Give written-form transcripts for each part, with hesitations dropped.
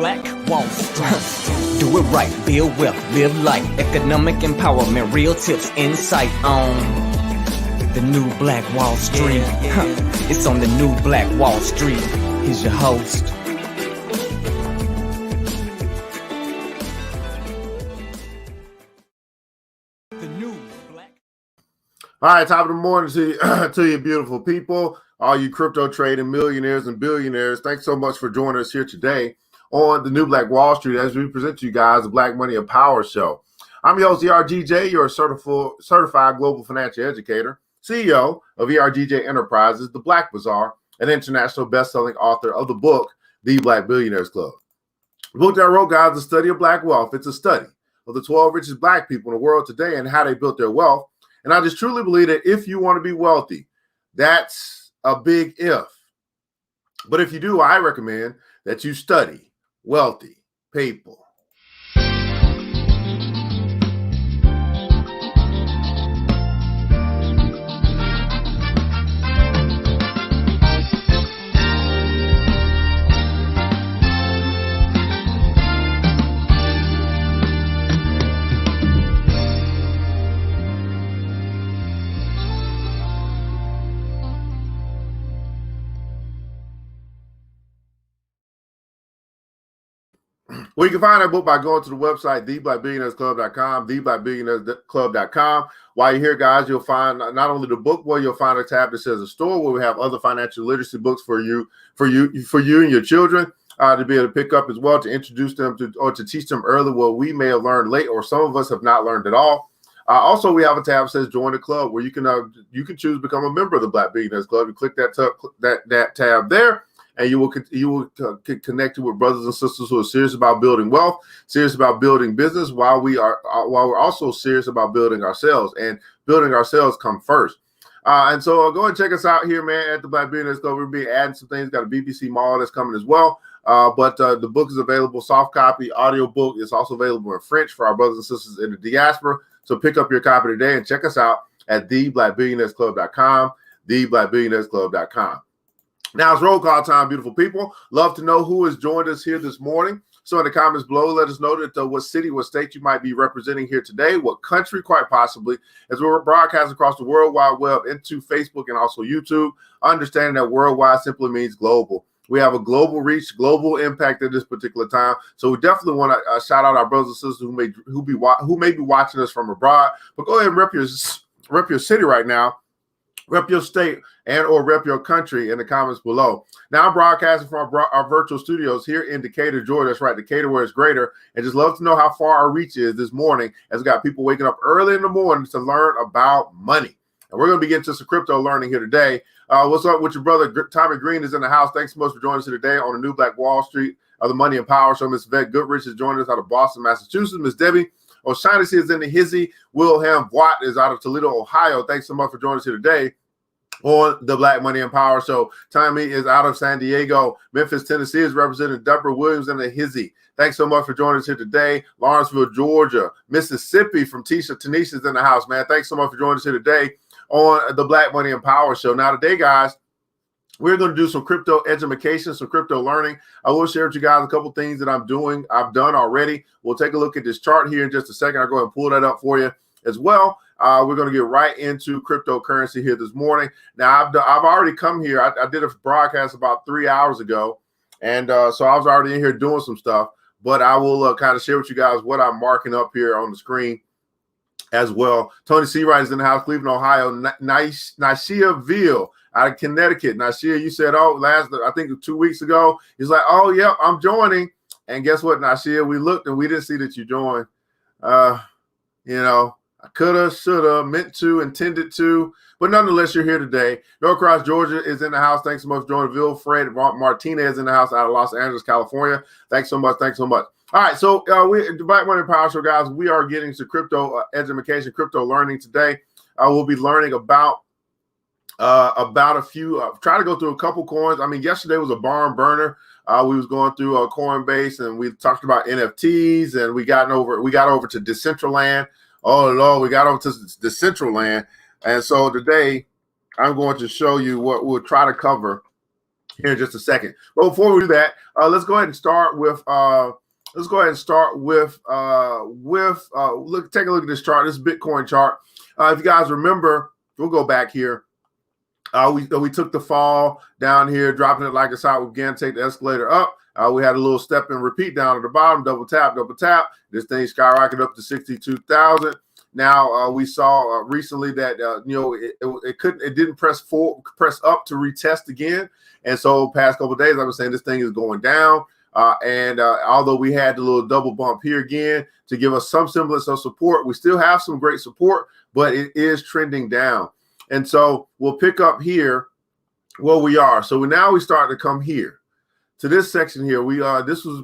Black Wall Street. Do it right, build wealth, live life, economic empowerment, real tips, insight on the new Black Wall Street. It's on the new Black Wall Street. Here's your host. The new Black. All right, top of the morning to you beautiful people, all you crypto trading millionaires and billionaires. Thanks so much for joining us here today on the new Black Wall Street as we present to you guys the Black Money and Power Show. I'm your host, ERGJ, your certified global financial educator, CEO of ERGJ Enterprises, The Black Bazaar, an international best-selling author of the book, The Black Billionaires Club. The book that I wrote, guys, is a study of Black wealth. It's a study of the 12 richest Black people in the world today and how they built their wealth. And I just truly believe that if you want to be wealthy, that's a big if. But if you do, I recommend that you study wealthy people. Well, you can find that book by going to the website, theblackbillionairesclub.com, theblackbillionairesclub.com. While you're here, guys, you'll find not only the book, but you'll find a tab that says a store where we have other financial literacy books for you and your children to be able to pick up as well, to introduce them to or to teach them early what we may have learned late or some of us have not learned at all. Also, we have a tab that says join the club where you can choose to become a member of the Black Billionaires Club. You click that tab there, and you will get connected with brothers and sisters who are serious about building wealth, serious about building business, while we're also serious about building ourselves, and building ourselves come first. And so go and check us out here, man, at the Black Billionaires Club. We'll be adding some things. Got a BBC Mall that's coming as well. But the book is available, soft copy, audio book. It's also available in French for our brothers and sisters in the diaspora. So pick up your copy today and check us out at theblackbillionairesclub.com, theblackbillionairesclub.com. Now it's roll call time, beautiful people. Love to know who has joined us here this morning. So in the comments below, let us know that what city, what state you might be representing here today, what country, quite possibly, as we're broadcasting across the World Wide Web into Facebook and also YouTube, understanding that worldwide simply means global. We have a global reach, global impact at this particular time. So we definitely want to shout out our brothers and sisters who may be watching us from abroad. But go ahead and rep your city right now. Rep your state and or rep your country in the comments below. Now I'm broadcasting from our virtual studios here in Decatur, Georgia. That's right, Decatur, where it's greater. And just love to know how far our reach is this morning, as we got people waking up early in the morning to learn about money. And we're going to begin to some crypto learning here today. What's up with your brother? Tommy Green is in the house. Thanks so much for joining us today on the new Black Wall Street of the Money and Power Show. Miss Vet Goodrich is joining us out of Boston, Massachusetts. Miss Debbie O'Shaughnessy is in the hizzy. Wilhelm Watt is out of Toledo, Ohio. Thanks so much for joining us here today on the Black Money and Power Show. Tommy is out of San Diego. Memphis, Tennessee is representing Deborah Williams in the hizzy. Thanks so much for joining us here today. Lawrenceville, Georgia. Mississippi from Tanisha is in the house, man. Thanks so much for joining us here today on the Black Money and Power Show. Now today, guys, we're going to do some crypto education, some crypto learning. I will share with you guys a couple things that I've done already. We'll take a look at this chart here in just a second. I'll go ahead and pull that up for you as well. We're going to get right into cryptocurrency here this morning. Now, I've already come here. I did a broadcast about 3 hours ago, and so I was already in here doing some stuff. But I will kind of share with you guys what I'm marking up here on the screen as well. Tony Seawright is in the house, Cleveland, Ohio. Nashia Ville out of Connecticut. Nashia, you said, I think 2 weeks ago, he's like, oh, yeah, I'm joining. And guess what, Nashia? We looked and we didn't see that you joined. I coulda, shoulda, meant to, intended to, but nonetheless, you're here today. Norcross, Georgia is in the house. Thanks so much for joining. Wilfred Martinez in the house out of Los Angeles, California. Thanks so much. Thanks so much. All right, so the Black Money Power Show, guys, we are getting to crypto education, crypto learning today. We'll be learning about a few. Try to go through a couple coins. I mean, yesterday was a barn burner. We was going through Coinbase, and we talked about NFTs, and we got over to Decentraland. Oh Lord, we got over to Decentraland, and so today I'm going to show you what we'll try to cover here in just a second. But before we do that, let's go ahead and start with look, take a look at this chart. This Bitcoin chart. If you guys remember, we'll go back here. We took the fall down here, dropping it like a side. We began to take the escalator up. We had a little step and repeat down at the bottom, double tap. This thing skyrocketed up to 62,000. Now we saw recently that it didn't press up to retest again, and so past couple of days I've been saying this thing is going down. Although we had the little double bump here again to give us some semblance of support, we still have some great support, but it is trending down. And so we'll pick up here where we are. So now we start to come here to this section here. This was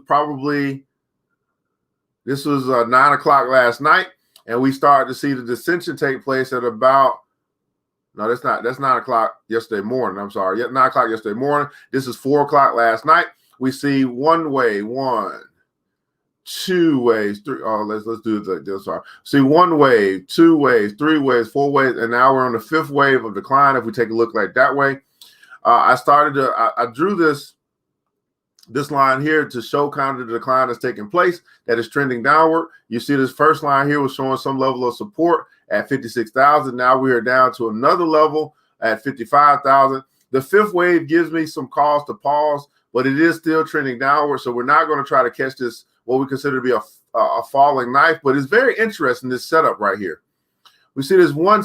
9 o'clock last night, and we started to see the descension take place at about, that's 9 o'clock yesterday morning. I'm sorry. 9 o'clock yesterday morning. This is 4 o'clock last night. We see one way, 1, 2 waves, 3. Oh, let's do this. Sorry. See 1 wave, 2 waves, 3 waves, 4 waves, and now we're on the 5th wave of decline. If we take a look like that way, I drew this line here to show kind of the decline that's taking place, that is trending downward. You see this first line here was showing some level of support at 56,000. Now we are down to another level at 55,000. The 5th wave gives me some cause to pause, but it is still trending downward. So we're not going to try to catch this, what we consider to be a falling knife, but it's very interesting, this setup right here. We see this one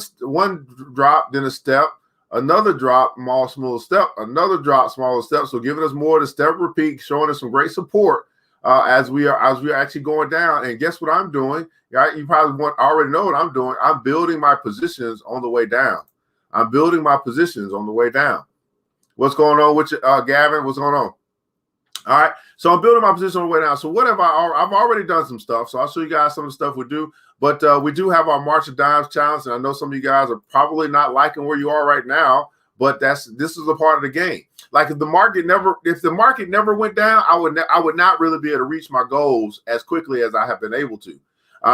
drop, then a step, another drop, small step, another drop, smaller step. So giving us more of the step repeat, showing us some great support as we are actually going down. And guess what I'm doing? Right? You probably already know what I'm doing. I'm building my positions on the way down. What's going on with you, Gavin? What's going on? All right. So I'm building my position on the way down. So what have I've already done some stuff. So I'll show you guys some of the stuff we do. But we do have our March of Dimes challenge. And I know some of you guys are probably not liking where you are right now, but this is a part of the game. Like if the market never went down, I would not really be able to reach my goals as quickly as I have been able to.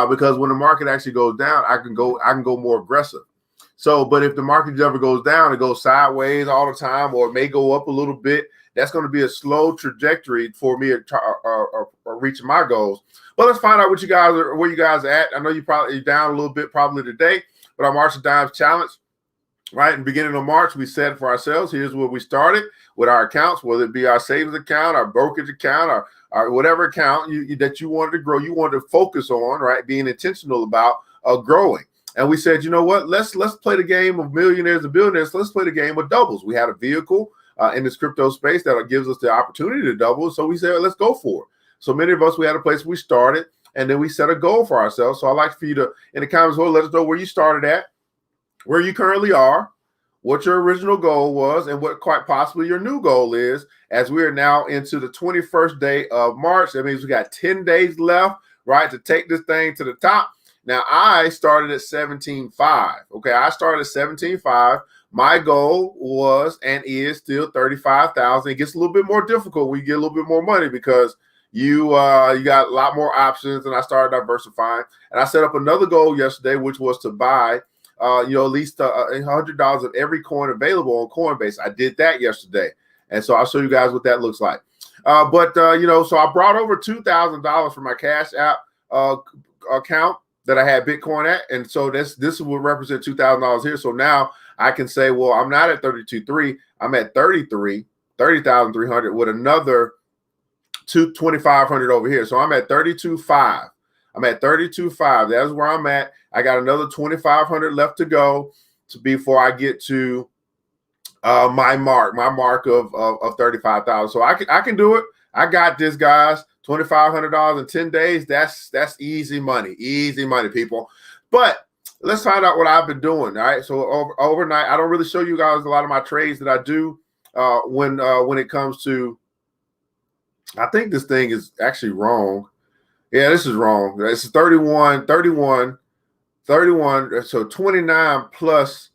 Because when the market actually goes down, I can go more aggressive. So, but if the market never goes down, it goes sideways all the time, or it may go up a little bit. That's going to be a slow trajectory for me reaching my goals. But let's find out where you guys are at. I know you're down a little bit probably today, but our March of Dimes challenge, right? In the beginning of March, we said for ourselves, here's where we started with our accounts, whether it be our savings account, our brokerage account, or whatever account that you wanted to grow, you wanted to focus on, right? Being intentional about growing. And we said, you know what? Let's play the game of millionaires and billionaires. Let's play the game of doubles. We had a vehicle in this crypto space that gives us the opportunity to double. So we said, let's go for it. So many of us, we had a place we started, and then we set a goal for ourselves. So I'd like for you to, in the comments below, let us know where you started at, where you currently are, what your original goal was, and what quite possibly your new goal is, as we are now into the 21st day of March. That means we got 10 days left, right, to take this thing to the top. Now, I started at 17.5. Okay, I started at 17.5. My goal was and is still 35,000. It gets a little bit more difficult when you get a little bit more money because you got a lot more options, and I started diversifying. And I set up another goal yesterday, which was to buy, at least $100 of every coin available on Coinbase. I did that yesterday, and so I'll show you guys what that looks like. So I brought over $2,000 from my Cash App account that I had Bitcoin at, and so this will represent $2,000 here. So now I can say, well, I'm not at 32.3, I'm at 30,300 with another 2,500 over here. So I'm at 32.5. I'm at 32.5. That's where I'm at. I got another 2,500 left to go before I get to my mark of 35,000. So I can do it. I got this, guys. $2,500 in 10 days. That's easy money, people. But let's find out what I've been doing. All right. So overnight, I don't really show you guys a lot of my trades that I do when it comes to. I think this thing is actually wrong. Yeah, this is wrong. It's 31. So 29 plus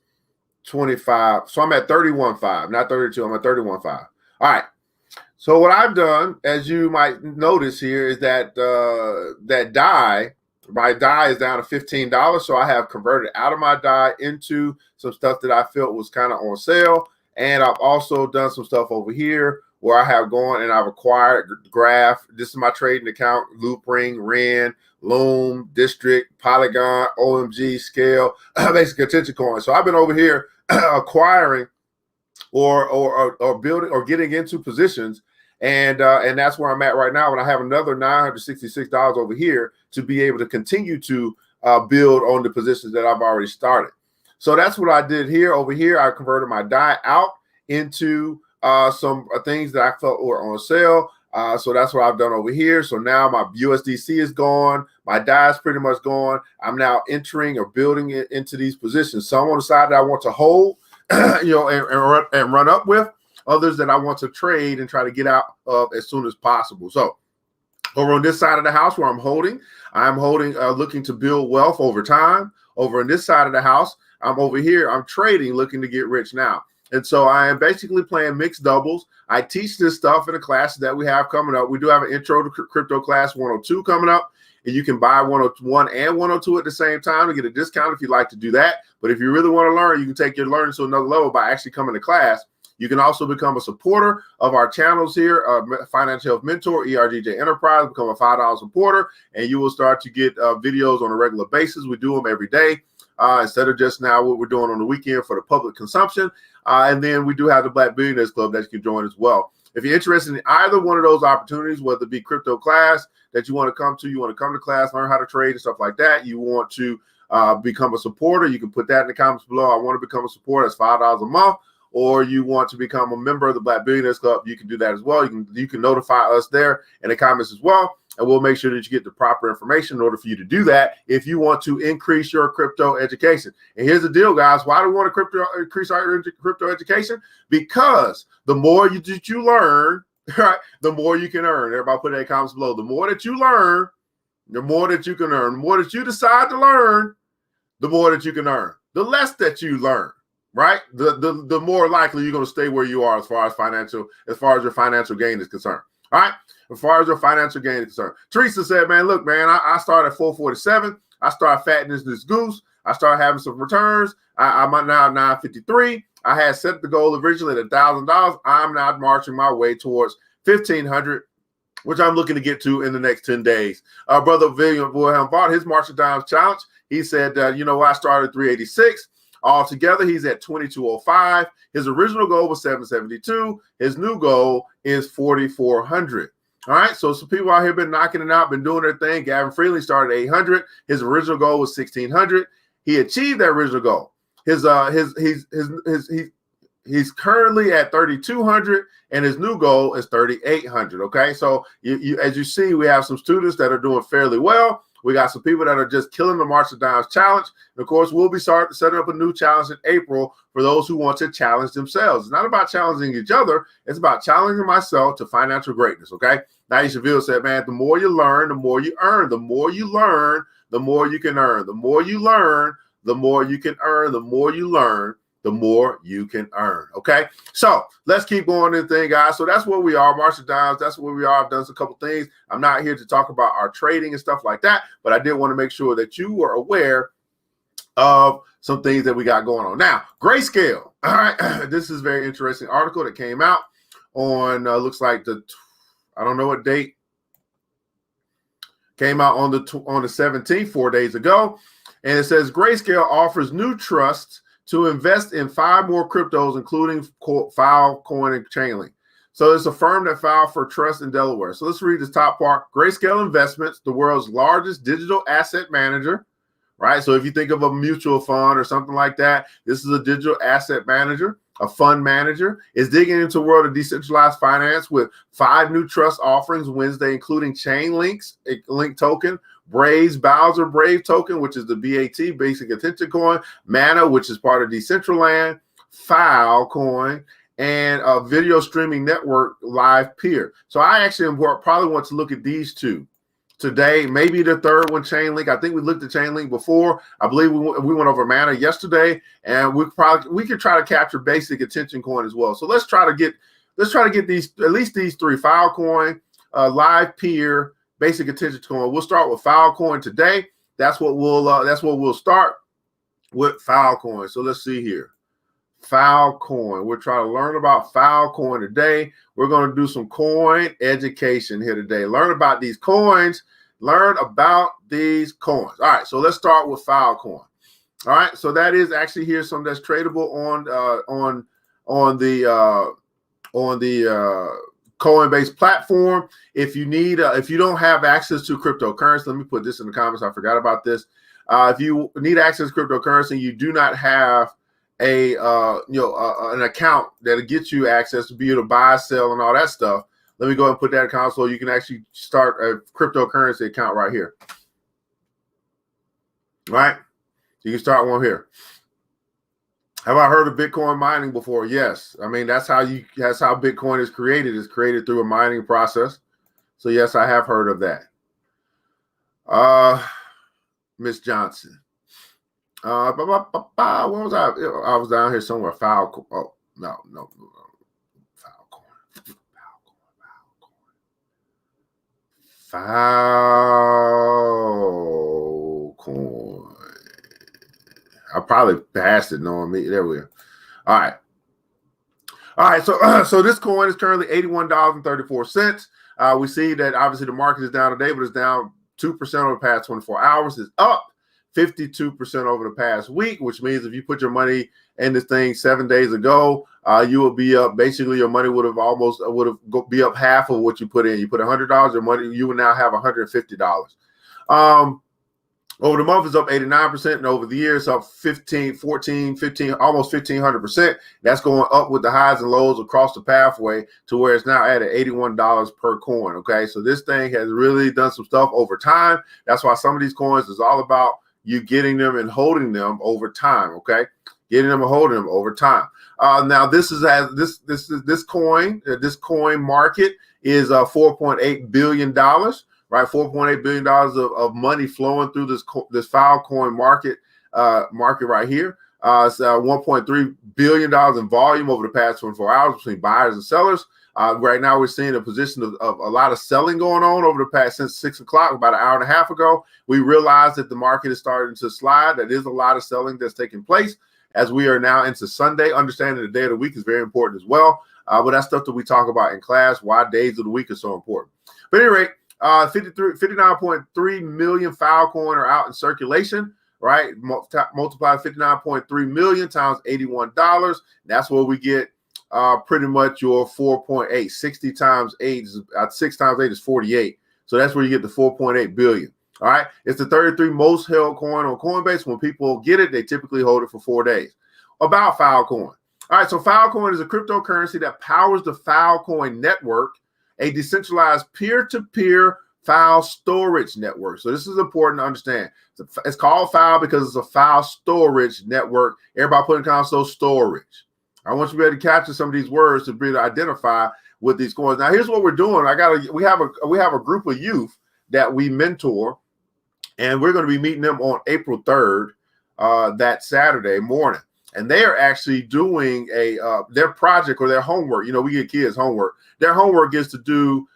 25. So I'm at 31.5, not 32. I'm at 31.5. All right. So what I've done, as you might notice here, is that my DAI is down to $15. So I have converted out of my DAI into some stuff that I felt was kind of on sale. And I've also done some stuff over here where I have gone and I've acquired Graph. This is my trading account: Loopring, Ren, Loom, District, Polygon, OMG, Scale, basic attention coins. So I've been over here acquiring or building or getting into positions, and that's where I'm at right now. And I have another $966 over here to be able to continue to build on the positions that I've already started. So that's what I did here. Over here, I converted my DAI out into some things that I felt were on sale. So that's what I've done over here. So now my USDC is gone. My DAI is pretty much gone. I'm now entering or building it into these positions. Some on the side that I want to hold, and run up with. Others that I want to trade and try to get out of as soon as possible. So over on this side of the house where I'm holding, looking to build wealth over time. Over on this side of the house, I'm over here, I'm trading, looking to get rich now. And so I am basically playing mixed doubles. I teach this stuff in the classes that we have coming up. We do have an intro to crypto class 102 coming up, and you can buy 101 and 102 at the same time to get a discount if you'd like to do that. But if you really want to learn, you can take your learning to another level by actually coming to class. You can also become a supporter of our channels here, Financial Health Mentor, ERGJ Enterprise, become a $5 supporter, and you will start to get videos on a regular basis. We do them every day instead of just now what we're doing on the weekend for the public consumption. And then we do have the Black Billionaires Club that you can join as well. If you're interested in either one of those opportunities, whether it be crypto class that you want to come to class, learn how to trade and stuff like that, you want to become a supporter, you can put that in the comments below. I want to become a supporter. That's $5 a month. Or you want to become a member of the Black Billionaires Club, you can do that as well. You can notify us there in the comments as well, and we'll make sure that you get the proper information in order for you to do that if you want to increase your crypto education. And here's the deal, guys. Why do we want to increase our crypto education? Because the more that you learn, right, the more you can earn. Everybody put it in the comments below. The more that you learn, the more that you can earn. The more that you decide to learn, the more that you can earn. The less that you learn, right, the more likely you're going to stay where you are as far as your financial gain is concerned. All right, as far as your financial gain is concerned. Teresa said, man, look, man, I started at 447. I started fattening this goose. I started having some returns. I'm now 953. I had set the goal originally at $1,000. I'm now marching my way towards 1,500, which I'm looking to get to in the next 10 days. Brother William bought his Marshall Dimes challenge. He said, I started at 386. Altogether, he's at 2205. His original goal was 772. His new goal is 4,400. All right, so some people out here been knocking it out, been doing their thing. Gavin Freeland started at 800. His original goal was 1,600. He achieved that original goal. He's currently at 3,200, and his new goal is 3,800. Okay, so you as you see, we have some students that are doing fairly well. We got some people that are just killing the Marshall Dimes challenge. And of course, we'll be setting up a new challenge in April for those who want to challenge themselves. It's not about challenging each other. It's about challenging myself to financial greatness, okay? Naisha Ville said, man, the more you learn, the more you earn. The more you learn, the more you can earn. The more you learn, the more you can earn. The more you learn, the more you can earn. Okay, so let's keep going this thing, guys. So that's where we are, Marshall Dimes. That's where we are. I've done a couple things. I'm not here to talk about our trading and stuff like that, but I did want to make sure that you were aware of some things that we got going on. Now, Grayscale. All right, this is a very interesting article that came out on looks like I don't know what date. Came out on the 17th, 4 days ago, and it says Grayscale offers new trusts to invest in 5 more cryptos, including Filecoin and Chainlink. So it's a firm that filed for trust in Delaware. So let's read this top part. Grayscale Investments, the world's largest digital asset manager, right? So if you think of a mutual fund or something like that, this is a digital asset manager, a fund manager, is digging into the world of decentralized finance with 5 new trust offerings Wednesday, including Chainlink's Link token, Brave's Bowser Brave token, which is the BAT, basic attention coin, Mana, which is part of Decentraland, Filecoin, and a video streaming network, Live Peer. So I actually probably want to look at these 2 today, maybe the third one, Chainlink. I think we looked at Chainlink before. I believe we went over Mana yesterday, and we could try to capture basic attention coin as well. So let's try to get these, at least these 3: Filecoin, Live Peer, basic attention coin. We'll start with Filecoin today. That's what we'll start with, Filecoin. So let's see here. Filecoin. We're trying to learn about Filecoin today. We're going to do some coin education here today. Learn about these coins. Learn about these coins. All right, so let's start with Filecoin. All right, so that is actually here something that's tradable on the Coinbase platform. If you need, if you don't have access to cryptocurrency, let me put this in the comments. I forgot about this. If you need access to cryptocurrency, you do not have an account that'll get you access to be able to buy, sell, and all that stuff. Let me go and put that in console. You can actually start a cryptocurrency account right here. All right, you can start one here. Have I heard of Bitcoin mining before? Yes. I mean, that's how Bitcoin is created. It's created through a mining process. So yes, I have heard of that. Miss Johnson. Where was I? I was down here somewhere. Filecoin. Oh, no. Filecoin. I probably passed it knowing me. There we go. All right. So this coin is currently $81.34. We see that obviously the market is down today, but it's down 2% over the past 24 hours. It's up 52% over the past week, which means if you put your money in this thing 7 days ago, you will be up. Basically, your money would have be up half of what you put in. You put $100, your money, you would now have $150. Over the month, it's up 89%, and over the year, it's up 15, almost 1,500%. That's going up with the highs and lows across the pathway to where it's now at $81 per coin. Okay, so this thing has really done some stuff over time. That's why some of these coins is all about you getting them and holding them over time. Okay, getting them and holding them over time. Now this coin market is $4.8 billion. Right, $4.8 billion of money flowing through this Filecoin market right here. It's $1.3 billion in volume over the past 24 hours between buyers and sellers. Right now, we're seeing a position of a lot of selling going on over the past since 6 o'clock, about an hour and a half ago. We realized that the market is starting to slide. That is a lot of selling that's taking place as we are now into Sunday. Understanding the day of the week is very important as well. But that's stuff that we talk about in class, why days of the week are so important. But at any rate, 59.3 million Filecoin are out in circulation, right? Multiply 59.3 million times $81. That's where we get pretty much your 4.8. 60 times 8 is 6 times 8 is 48. So that's where you get the 4.8 billion. All right. It's the 33 most held coin on Coinbase. When people get it, they typically hold it for 4 days. About Filecoin. All right. So Filecoin is a cryptocurrency that powers the Filecoin network, a decentralized peer-to-peer file storage network. So this is important to understand. It's called file because it's a file storage network. Everybody put in console storage. I want you to be able to capture some of these words to be able to identify with these coins. Now, here's what we're doing. We have a group of youth that we mentor, and we're going to be meeting them on April 3rd, that Saturday morning. And they are actually doing their project or their homework. You know, we get kids homework. Their homework is to do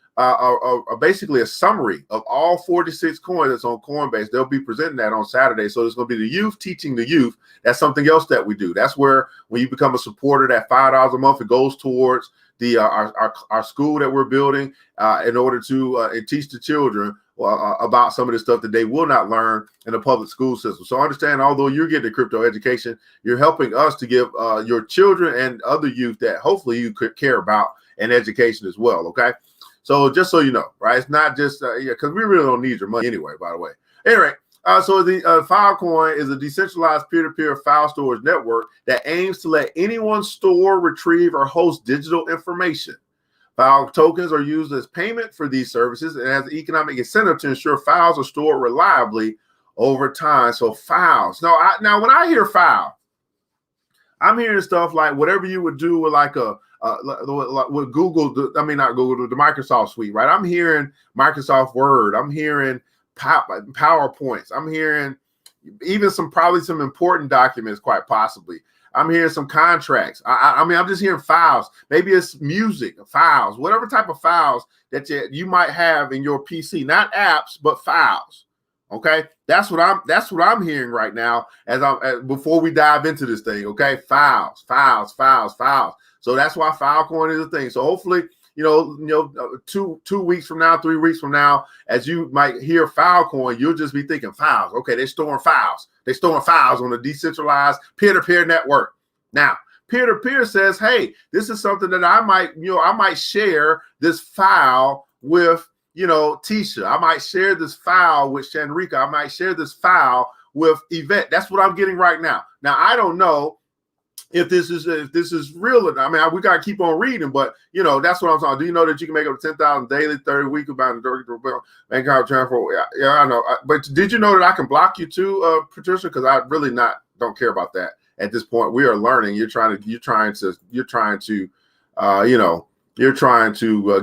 basically a summary of all 46 coins that's on Coinbase. They'll be presenting that on Saturday. So it's going to be the youth teaching the youth. That's something else that we do. That's where when you become a supporter, that $5 a month, it goes towards our school that we're building in order to teach the children about some of the stuff that they will not learn in the public school system. So understand, although you're getting a crypto education, you're helping us to give your children and other youth that hopefully you could care about an education as well. Okay. So just so you know, right? It's not just, because we really don't need your money anyway, by the way. Anyway, so the Filecoin is a decentralized peer-to-peer file storage network that aims to let anyone store, retrieve, or host digital information. File tokens are used as payment for these services and has an economic incentive to ensure files are stored reliably over time. So files. Now when I hear file, I'm hearing stuff like whatever you would do with like with Google, not Google, the Microsoft suite, right? I'm hearing Microsoft Word. I'm hearing PowerPoints. I'm hearing even probably some important documents, quite possibly. I'm hearing some contracts. I'm just hearing files. Maybe it's music, files, whatever type of files that you might have in your PC, not apps, but files. Okay, that's what I'm hearing right now before we dive into this thing. Okay, fouls. So that's why Filecoin is a thing. So hopefully, 2 weeks from now, 3 weeks from now, as you might hear Filecoin, you'll just be thinking files. Okay, they're storing files. They're storing files on a decentralized peer-to-peer network. Now, peer-to-peer says, hey, this is something that I might share this file with, Tisha. I might share this file with Shanrika. I might share this file with Yvette. That's what I'm getting right now. Now, I don't know if this is real. I mean, we got to keep on reading, but, that's what I'm talking. Do you know that you can make up to 10,000 daily, 30 a week about a bank account transfer? Yeah, I know. But did you know that I can block you too, Patricia? Because I really don't care about that at this point. We are learning. You're trying to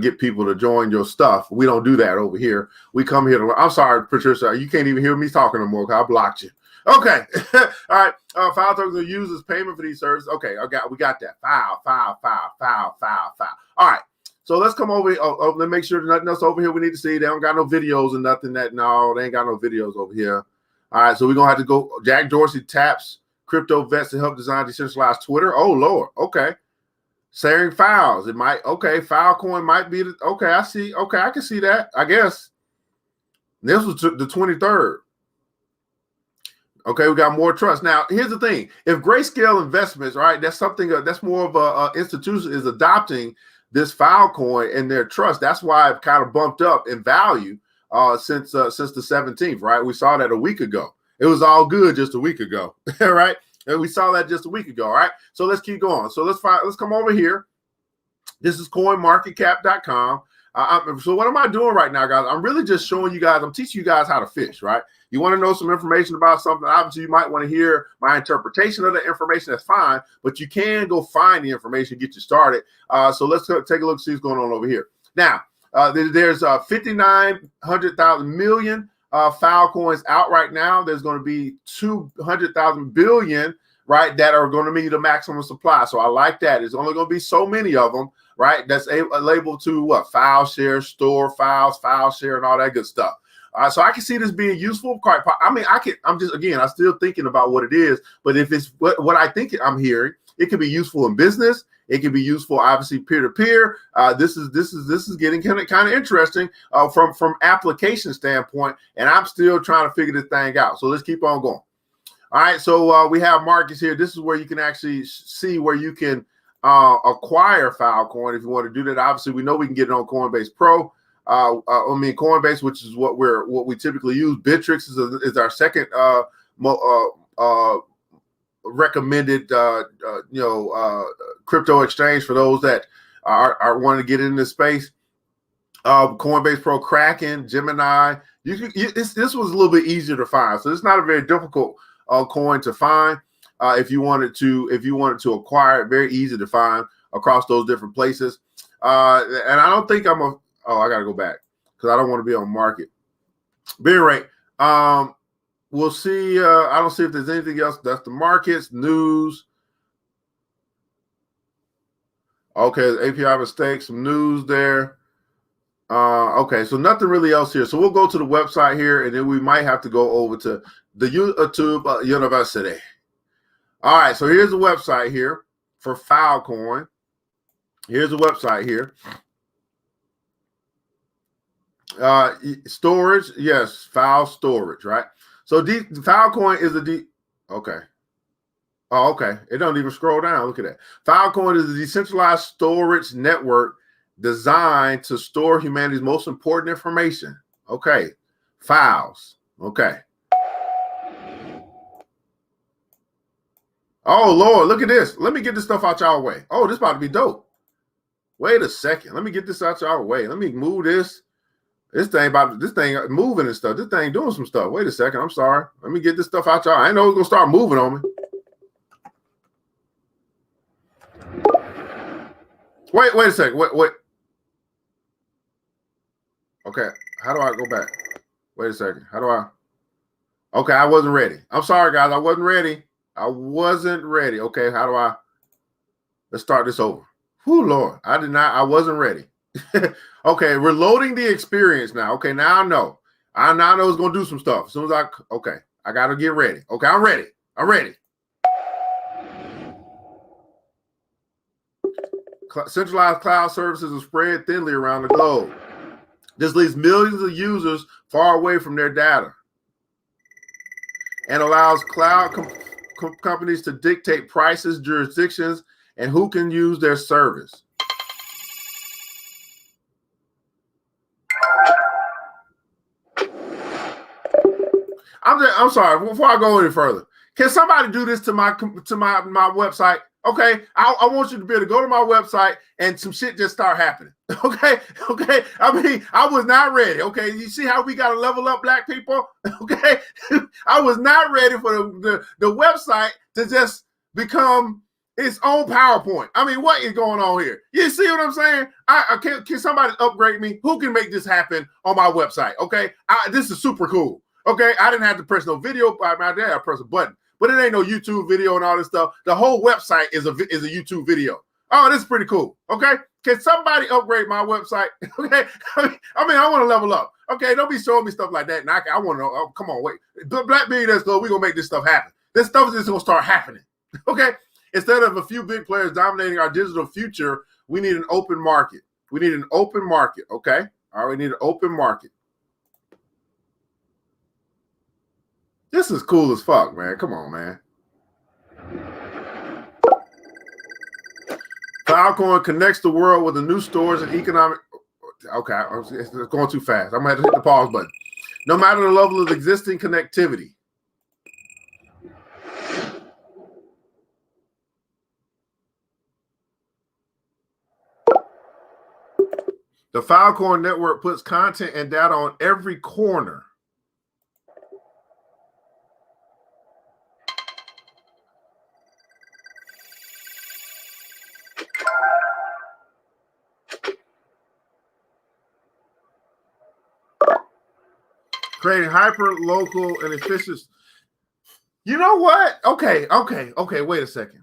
get people to join your stuff. We don't do that over here. We come here to learn. I'm sorry, Patricia. You can't even hear me talking no more because I blocked you. Okay. All right. File tokens are used as payment for these services. Okay. We got that. File. All right. So let's come over. Let's make sure there's nothing else over here we need to see. They don't got no videos or nothing. They ain't got no videos over here. All right. So we're going to have to go. Jack Dorsey taps crypto vets to help design decentralized Twitter. Oh, Lord. Okay. Sharing files. It might. Okay. Filecoin might be. Okay. I see. Okay. I can see that. I guess. This was the 23rd. Okay, we got more trust. Now, here's the thing. If Grayscale Investments, right, that's something that's more of a institution is adopting this Filecoin in their trust. That's why it kind of bumped up in value since the 17th, right? We saw that a week ago. It was all good just a week ago, right? And we saw that just a week ago, all right? So let's keep going. So let's come over here. This is coinmarketcap.com. So what am I doing right now, guys? I'm really just showing you guys, I'm teaching you guys how to fish, right? You want to know some information about something, obviously you might want to hear my interpretation of the information, that's fine, but you can go find the information, get you started. So let's take a look, see what's going on over here. Now, there's 5,900,000 million Filecoins out right now. There's going to be 200,000 billion, right, that are going to be the maximum supply. So I like that. There's only going to be so many of them, right? That's labeled to what? File share, store files, file share, and all that good stuff. So I can see this being useful. I'm still thinking about what it is, but if it's what I think I'm hearing, it can be useful in business. It can be useful, obviously, peer-to-peer. This is getting kind of interesting from application standpoint, and I'm still trying to figure this thing out. So let's keep on going. All right, so we have markets here. This is where you can actually see where you can acquire Filecoin if you want to do that. Obviously, we know we can get it on Coinbase Pro. Coinbase, which is what we typically use. Bittrex is our second recommended crypto exchange for those that are wanting to get in this space. Coinbase Pro, Kraken, Gemini. This was a little bit easier to find, so it's not a very difficult coin to find. If you wanted to acquire it, very easy to find across those different places. And I don't think I got to go back because I don't want to be on market. But anyway, we'll see. I don't see if there's anything else. That's the markets, news. Okay, API mistakes, some news there. Okay, so nothing really else here. So we'll go to the website here, and then we might have to go over to the YouTube University. All right, so here's the website here for Filecoin. Here's the website here. Storage, yes, file storage, right? So Filecoin is okay. Oh, okay. It don't even scroll down. Look at that. Filecoin is a decentralized storage network designed to store humanity's most important information. Okay. Files. Okay. Oh, Lord, look at this. Let me get this stuff out y'all way. Oh, this about to be dope. Wait a second. Let me get this out y'all way. Let me move this. This thing moving and stuff. This thing doing some stuff. Wait a second. I'm sorry. Let me get this stuff out y'all. I know it's going to start moving on me. Wait a second. Wait. Okay. How do I go back? Wait a second. How do I? Okay. I wasn't ready. I'm sorry, guys. I wasn't ready. Okay. How do I? Let's start this over. Whew, Lord. I wasn't ready. Okay, we're loading the experience now. Okay, now I know. I now know it's gonna do some stuff. As soon as I gotta get ready. Okay, I'm ready. I'm ready. Centralized cloud services are spread thinly around the globe. This leaves millions of users far away from their data and allows cloud companies to dictate prices, jurisdictions, and who can use their service. I'm sorry. Before I go any further, can somebody do this to my website? Okay, I want you to be able to go to my website and some shit just start happening. Okay. I mean, I was not ready. Okay, you see how we got to level up, black people? Okay, I was not ready for the website to just become its own PowerPoint. I mean, what is going on here? You see what I'm saying? Can somebody upgrade me? Who can make this happen on my website? Okay, this is super cool. Okay, I didn't have to press no video by my dad. I press a button, but it ain't no YouTube video and all this stuff. The whole website is a YouTube video. Oh, this is pretty cool. Okay, can somebody upgrade my website? Okay, I mean, I want to level up. Okay, don't be showing me stuff like that. And I want to know. Oh, come on, wait. Black Billionaires Club, we're gonna make this stuff happen. This stuff is just gonna start happening. Okay, instead of a few big players dominating our digital future, we need an open market. We need an open market. Okay, all right, we need an open market. This is cool as fuck, man. Come on, man. Filecoin connects the world with the new stores and economic. Okay, it's going too fast. I'm going to have to hit the pause button. No matter the level of existing connectivity. The Filecoin network puts content and data on every corner. Creating hyper local and efficient. You know what? Okay. Wait a second.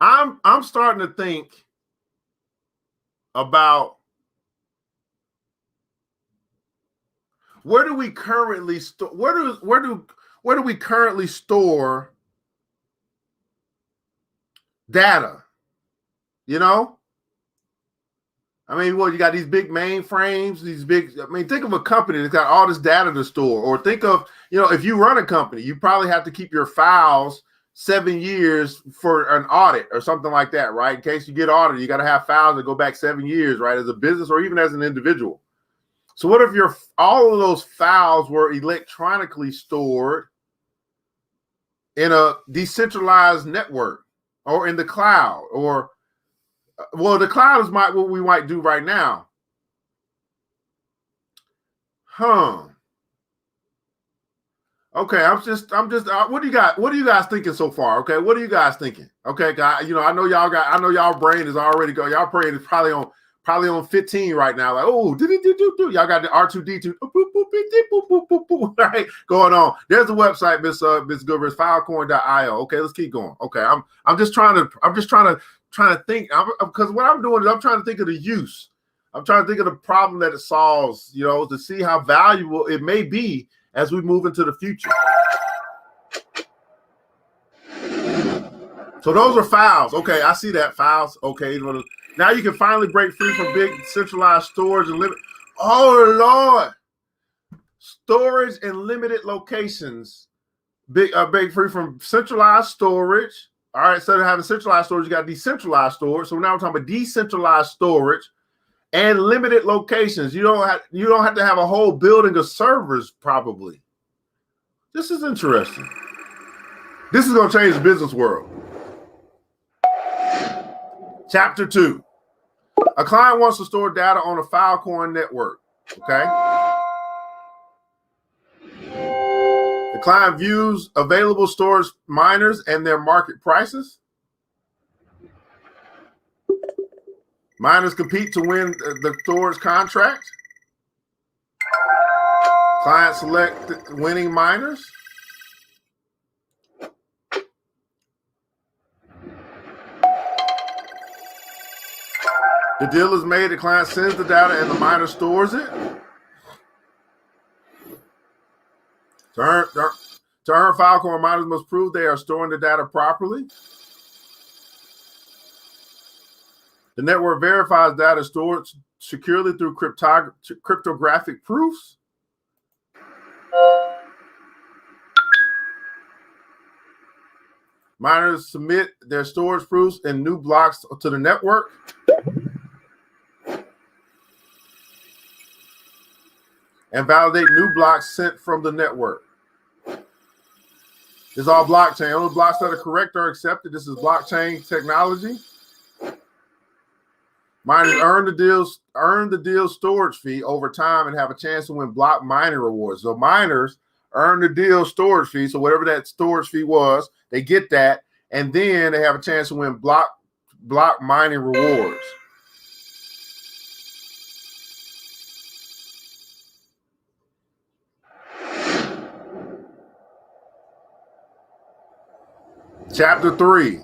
I'm starting to think about where do we currently store? Where do we currently store data? You know. I mean, well, you got these big mainframes, think of a company that's got all this data to store, or think of, if you run a company, you probably have to keep your files 7 years for an audit or something like that, right? In case you get audited, you got to have files that go back 7 years, right? As a business or even as an individual. So what if all of those files were electronically stored in a decentralized network or in the cloud or well, the cloud is what we might do right now. Okay, what do you guys thinking so far? Okay, what are you guys thinking? Okay, guys, I know y'all brain is already go. Y'all brain is probably on 15 right now. Like, oh, y'all got the R2D2 right going on. There's the website, Miss Goodrich, filecoin.io. Okay, let's keep going. Okay, I'm just trying to think, because what I'm doing is I'm trying to think of the use. I'm trying to think of the problem that it solves, to see how valuable it may be as we move into the future. So those are files. Okay, I see that, files. Okay, now you can finally break free from big centralized storage and limit. Oh Lord, storage and limited locations. Break free from centralized storage. All right, instead of having centralized storage, you got decentralized storage. So now we're talking about decentralized storage and limited locations. You don't have to have a whole building of servers, probably. This is interesting. This is going to change the business world. Chapter 2. A client wants to store data on a Filecoin network. Okay. The client views available storage miners and their market prices. Miners compete to win the storage contract. Client select winning miners. The deal is made, the client sends the data, and the miner stores it. To earn Filecoin, miners must prove they are storing the data properly. The network verifies data stored securely through cryptographic proofs. Miners submit their storage proofs and new blocks to the network. And validate new blocks sent from the network. This is all blockchain. Only blocks that are correct are accepted. This is blockchain technology. Miners earn the deal storage fee over time and have a chance to win block mining rewards. So miners earn the deal storage fee. So whatever that storage fee was, they get that, and then they have a chance to win block mining rewards. Chapter 3,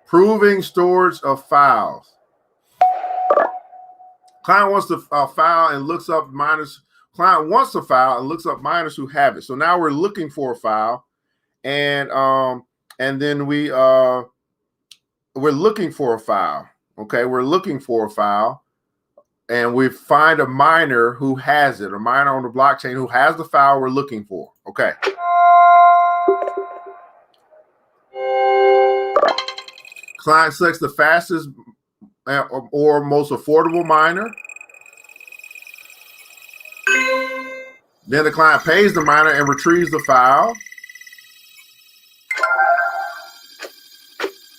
proving storage of files. Client wants to file and looks up miners. Client wants to file and looks up miners who have it. So now we're looking for a file, and then we're looking for a file. Okay, we're looking for a file, and we find a miner who has it, a miner on the blockchain who has the file we're looking for. Okay. Client selects the fastest or most affordable miner. Then the client pays the miner and retrieves the file.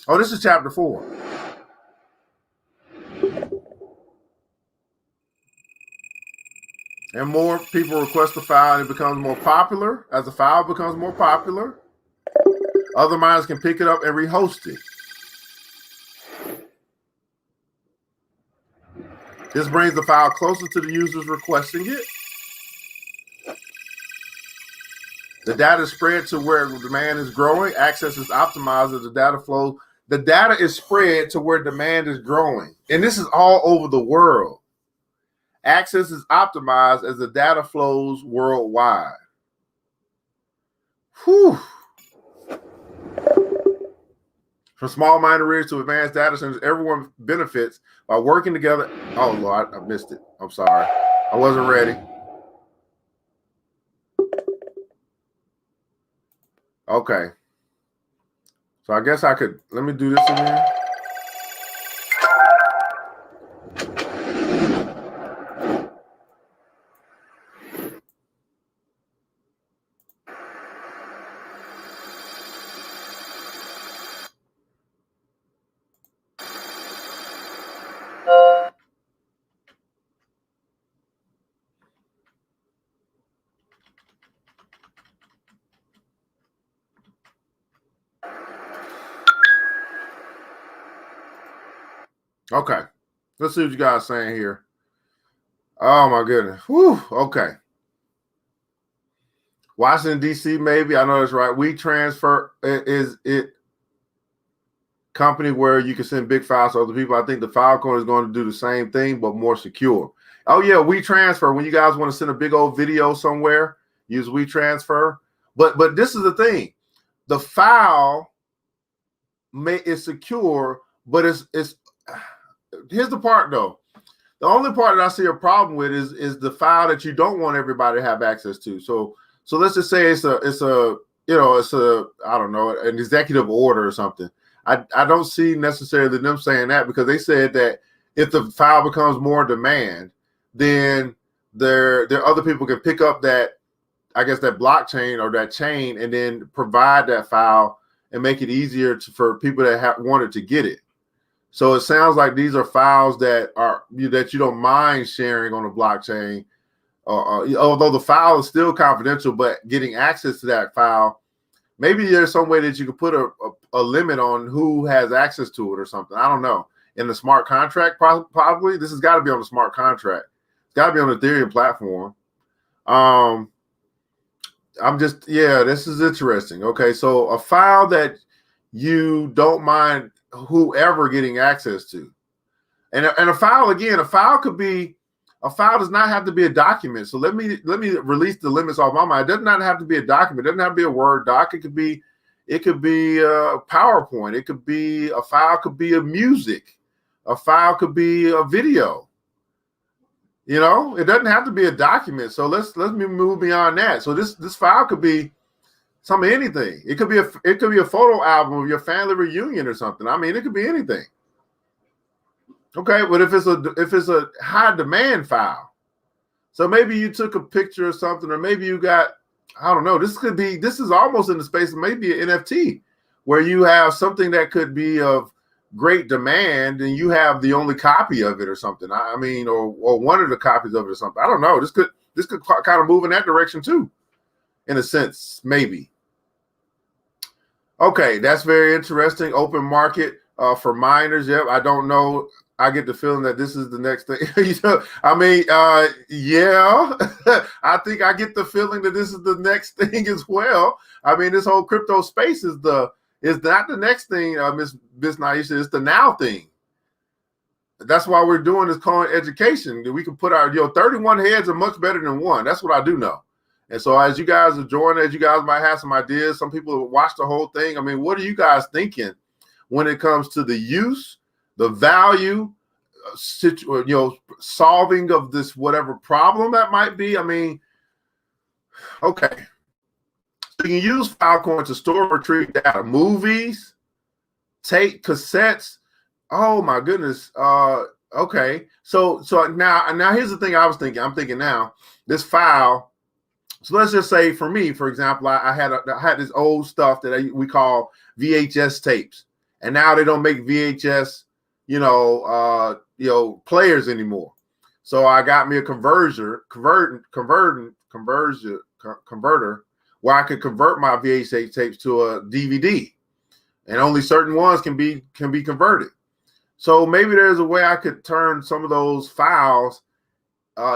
Oh, this is chapter 4. And more people request the file, and it becomes more popular. As the file becomes more popular, other miners can pick it up and rehost it. This brings the file closer to the users requesting it. The data is spread to where demand is growing. Access is optimized as the data flow. The data is spread to where demand is growing. And this is all over the world. Access is optimized as the data flows worldwide. Whew. From small miner rigs to advanced data centers, everyone benefits by working together. Oh, Lord, I missed it. I'm sorry. I wasn't ready. Okay. So I guess I could, let me do this again. Okay, let's see what you guys are saying here. Oh my goodness. Whew. Okay. Washington, D.C., maybe. I know that's right. WeTransfer is it company where you can send big files to other people. I think the Filecoin is going to do the same thing, but more secure. Oh, yeah, WeTransfer. When you guys want to send a big old video somewhere, use WeTransfer. But this is the thing. The file is secure, but it's here's the part, though. The only part that I see a problem with is the file that you don't want everybody to have access to. So let's just say it's a I don't know, an executive order or something. I don't see necessarily them saying that, because they said that if the file becomes more demand, then there other people can pick up that, I guess, that blockchain or that chain, and then provide that file and make it easier for people that wanted to get it. So it sounds like these are files that you don't mind sharing on the blockchain, although the file is still confidential. But getting access to that file, maybe there's some way that you could put a limit on who has access to it or something. I don't know. In the smart contract, probably. This has got to be on the smart contract. It's got to be on the Ethereum platform. This is interesting. Okay, so a file that you don't mind whoever getting access to. And a file, again, a file does not have to be a document. So let me release the limits off my mind. It does not have to be a document. It doesn't have to be a Word doc. It could be a PowerPoint. It could be a file, could be a music. A file could be a video. You know, it doesn't have to be a document. So let's move beyond that. So this file could be anything. It could be a photo album of your family reunion or something. I mean, it could be anything. Okay, but if it's a high demand file, so maybe you took a picture or something, or maybe you got, I don't know. This is almost in the space of maybe an NFT, where you have something that could be of great demand and you have the only copy of it or something. I mean, or one of the copies of it or something. I don't know. This could kind of move in that direction too, in a sense, maybe. Okay, that's very interesting. Open market for miners. Yep, I don't know. I get the feeling that this is the next thing. I mean, yeah, I think I get the feeling that this is the next thing as well. I mean, this whole crypto space is not the next thing, Miss Naisha. It's the now thing. That's why we're doing this calling education. We can put our 31 heads are much better than one. That's what I do know. And so as you guys are joining, as you guys might have some ideas, some people watch the whole thing. I mean, what are you guys thinking when it comes to the use, the value, solving of this whatever problem that might be? I mean, okay. So you can use Filecoin to store and retrieve data, movies, tape, cassettes. Oh my goodness. Okay. So now here's the thing I was thinking. I'm thinking now this file. So let's just say for me, for example, I had this old stuff that we call VHS tapes, and now they don't make VHS, players anymore. So I got me a converter where I could convert my VHS tapes to a DVD, and only certain ones can be converted. So maybe there's a way I could turn some of those files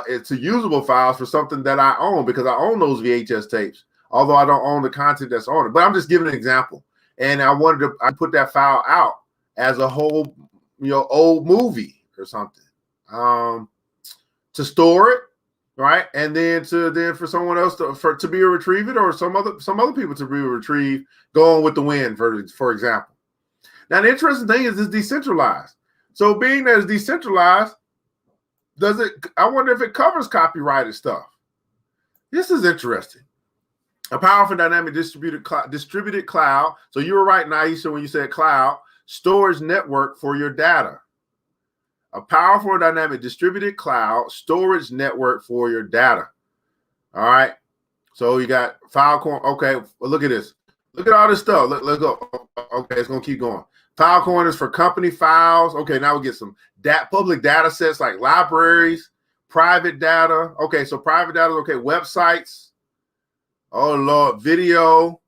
into usable files for something that I own, because I own those VHS tapes, although I don't own the content that's on it. But I'm just giving an example. And I put that file out as a whole, old movie or something, to store it, right? And then for someone else to be retrieve it, or some other people to be retrieved, going with the wind, for example. Now the interesting thing is it's decentralized. So being that it's decentralized, I wonder if it covers copyrighted stuff. This is interesting. A powerful, dynamic, distributed cloud. So you were right, Naisha, when you said cloud, storage network for your data. A powerful, dynamic, distributed cloud storage network for your data. All right. So you got Filecoin. Okay, well, look at this. Look at all this stuff. Let's go. Okay, it's going to keep going. Filecoin is for company files. Okay, now we get some public data sets like libraries, private data. Okay, so private data, okay, websites. Oh, Lord, video,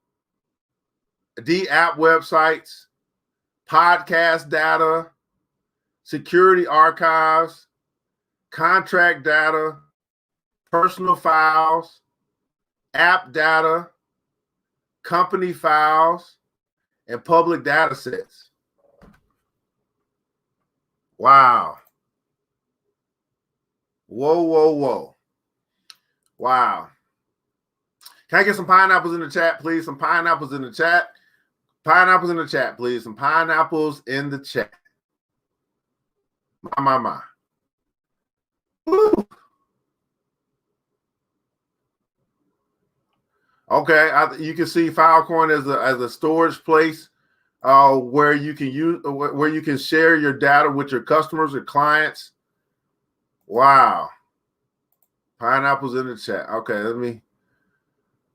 app websites, podcast data, security archives, contract data, personal files, app data, company files, and public data sets. Wow. Whoa. Wow. Can I get some pineapples in the chat, please? Some pineapples in the chat. Pineapples in the chat, please. Some pineapples in the chat. My. Woo. Okay, you can see Filecoin as a storage place where you can share your data with your customers or clients. Wow. Pineapples in the chat. Okay,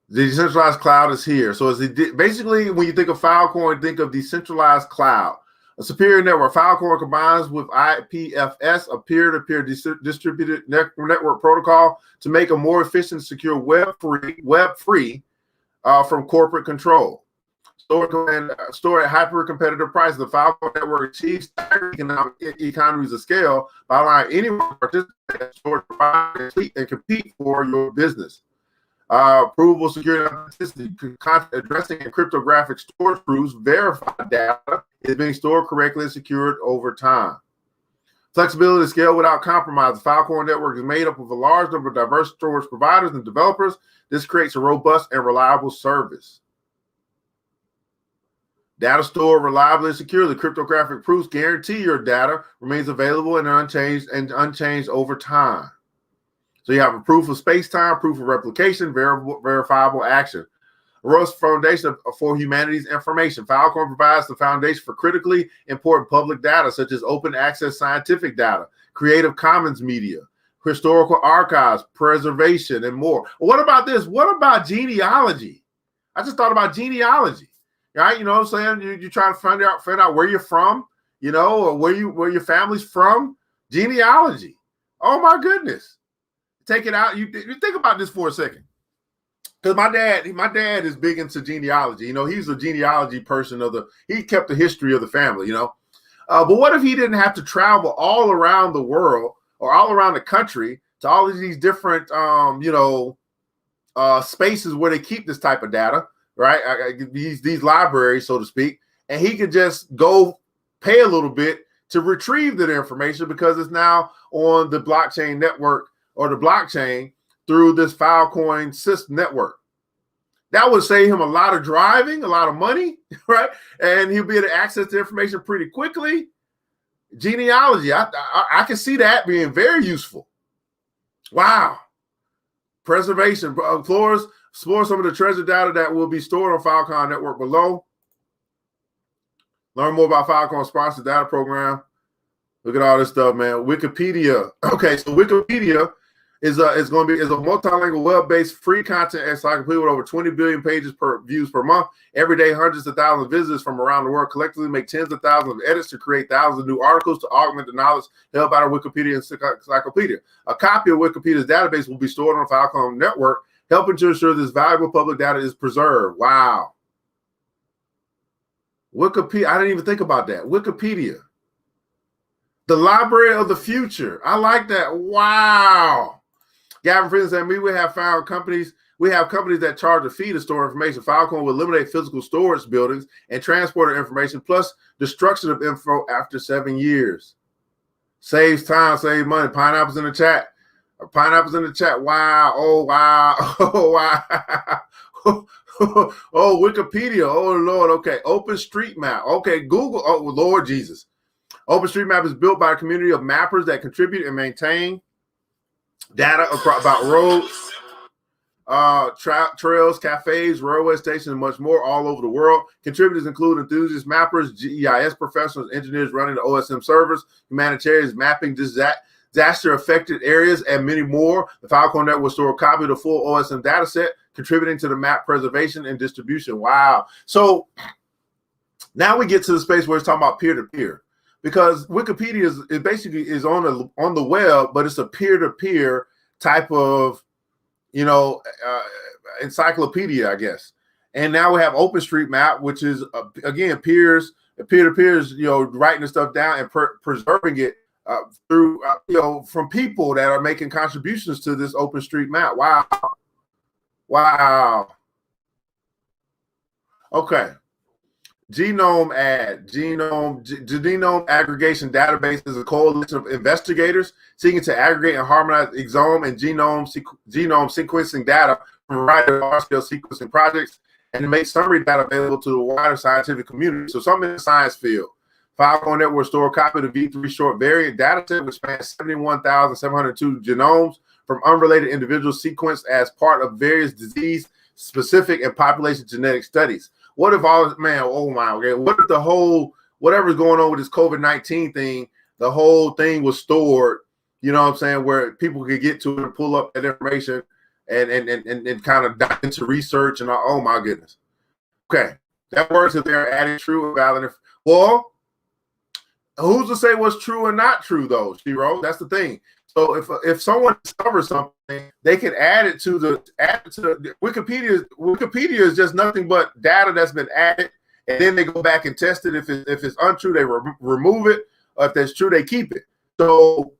the decentralized cloud is here. So basically, when you think of Filecoin, think of decentralized cloud. A superior network. Filecoin combines with IPFS, a peer-to-peer distributed network protocol, to make a more efficient, secure, web-free from corporate control. Store at hyper-competitive prices. The Filecoin network achieves economies of scale by allowing anyone to participate, store, and compete for your business. Provable security and authenticity, addressing and cryptographic storage proofs, verified data is being stored correctly and secured over time. Flexibility to scale without compromise. The Filecoin network is made up of a large number of diverse storage providers and developers. This creates a robust and reliable service. Data stored reliably and securely. Cryptographic proofs guarantee your data remains available and unchanged over time. So you have a proof of space-time, proof of replication, verifiable action. A robust foundation for humanity's information. Filecoin provides the foundation for critically important public data, such as open access scientific data, Creative Commons media, historical archives, preservation, and more. What about this? What about genealogy? I just thought about genealogy. Right, you know what I'm saying? You're trying to find out where you're from, you know, or where your family's from. Genealogy. Oh my goodness. Take it out. You think about this for a second. Because my dad is big into genealogy. You know, he's a genealogy person he kept the history of the family, you know. But what if he didn't have to travel all around the world or all around the country to all of these different spaces where they keep this type of data? Right, these libraries, so to speak, and he could just go pay a little bit to retrieve that information because it's now on the blockchain network or the blockchain through this Filecoin system network. That would save him a lot of driving, a lot of money, right? And he'll be able to access the information pretty quickly. Genealogy, I can see that being very useful. Wow. Preservation, explore some of the treasure data that will be stored on Filecoin network below. Learn more about Filecoin sponsored data program. Look at all this stuff, man. Wikipedia. Okay, so Wikipedia is a multilingual web-based free content encyclopedia with over 20 billion views per month. Every day, hundreds of thousands of visitors from around the world collectively make tens of thousands of edits to create thousands of new articles to augment the knowledge held by the Wikipedia encyclopedia. A copy of Wikipedia's database will be stored on the Filecoin network, helping to ensure this valuable public data is preserved. Wow. Wikipedia, I didn't even think about that. Wikipedia. The library of the future. I like that. Wow. Gavin Friends and me, we have companies that charge a fee to store information. Filecoin will eliminate physical storage buildings and transport information, plus destruction of info after 7 years. Saves time, saves money. Pineapples in the chat. Pineapples in the chat. Wow. Oh, wow. Oh, wow. Oh, Wikipedia. Oh, Lord. Okay. OpenStreetMap. Okay. Google. Oh, Lord Jesus. OpenStreetMap is built by a community of mappers that contribute and maintain data about roads, trails, cafes, railway stations, and much more all over the world. Contributors include enthusiast mappers, GIS professionals, engineers running the OSM servers, humanitarians mapping disaster-affected areas, and many more. The Filecoin network will store a copy of the full OSM data set, contributing to the map preservation and distribution. Wow. So now we get to the space where it's talking about peer-to-peer, because Wikipedia is basically on the web, but it's a peer-to-peer type of, encyclopedia, I guess. And now we have OpenStreetMap, which is again peer-to-peers, writing the stuff down and preserving it through from people that are making contributions to this OpenStreetMap. Wow. Okay. Genome Aggregation Database is a coalition of investigators seeking to aggregate and harmonize exome and genome sequencing data from a variety of large-scale sequencing projects and to make summary data available to the wider scientific community. So something in the science field. Filecoin network store a copy of the V3 short variant data set, which spans 71,702 genomes from unrelated individuals sequenced as part of various disease-specific and population genetic studies. What if what if the whole, whatever's going on with this COVID-19 thing, the whole thing was stored, where people could get to it and pull up that information and kind of dive into research and oh my goodness. Okay. That works if they're adding true and valid. Well, who's to say what's true and not true though, Shiro? That's the thing. So if someone discovers something, they can add it to the Wikipedia. Wikipedia is just nothing but data that's been added, and then they go back and test it. If it's untrue, they remove it. Or if that's true, they keep it. So,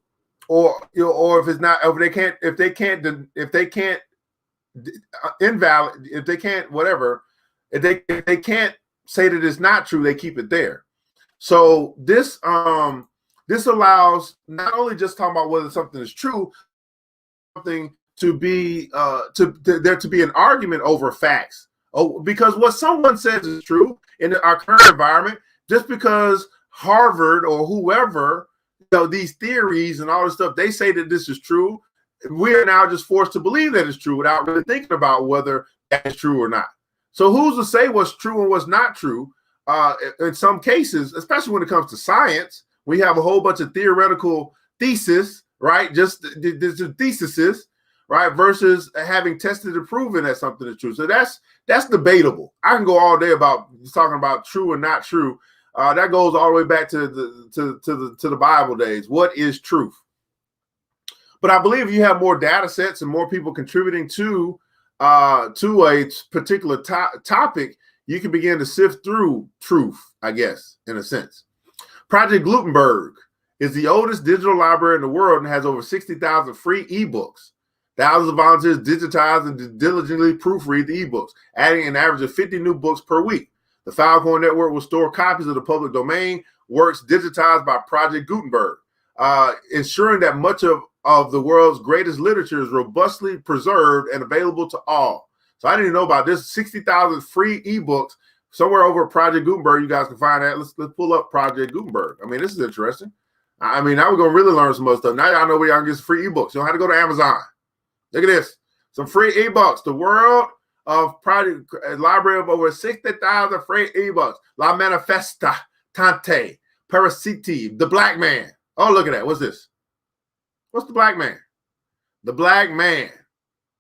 or if it's not, if they can't say that it's not true, they keep it there. So this this allows not only just talking about whether something is true, something to be there to be an argument over facts. Oh, because what someone says is true in our current environment, just because Harvard or whoever, these theories and all this stuff, they say that this is true, we are now just forced to believe that it's true without really thinking about whether that's true or not. So who's to say what's true and what's not true? In some cases, especially when it comes to science, we have a whole bunch of theoretical thesis, right? Just the theses, right? Versus having tested and proven that something is true. So that's debatable. I can go all day about talking about true and not true. That goes all the way back to the Bible days. What is truth? But I believe if you have more data sets and more people contributing to a particular topic, you can begin to sift through truth, I guess, in a sense. Project Gutenberg is the oldest digital library in the world and has over 60,000 free ebooks. Thousands of volunteers digitize and diligently proofread the ebooks, adding an average of 50 new books per week. The Filecoin Network will store copies of the public domain works digitized by Project Gutenberg, ensuring that much of the world's greatest literature is robustly preserved and available to all. So I didn't even know about this. 60,000 free ebooks somewhere over Project Gutenberg. You guys can find that. Let's pull up Project Gutenberg. I mean, this is interesting. I mean, now we're going to really learn some other stuff. Now y'all know where y'all can get some free ebooks. You don't have to go to Amazon. Look at this. Some free ebooks. The world of Project library of over 60,000 free ebooks. La Manifesta, Tante, Parasiti, The Black Man. Oh, look at that. What's this? What's The Black Man? The Black Man.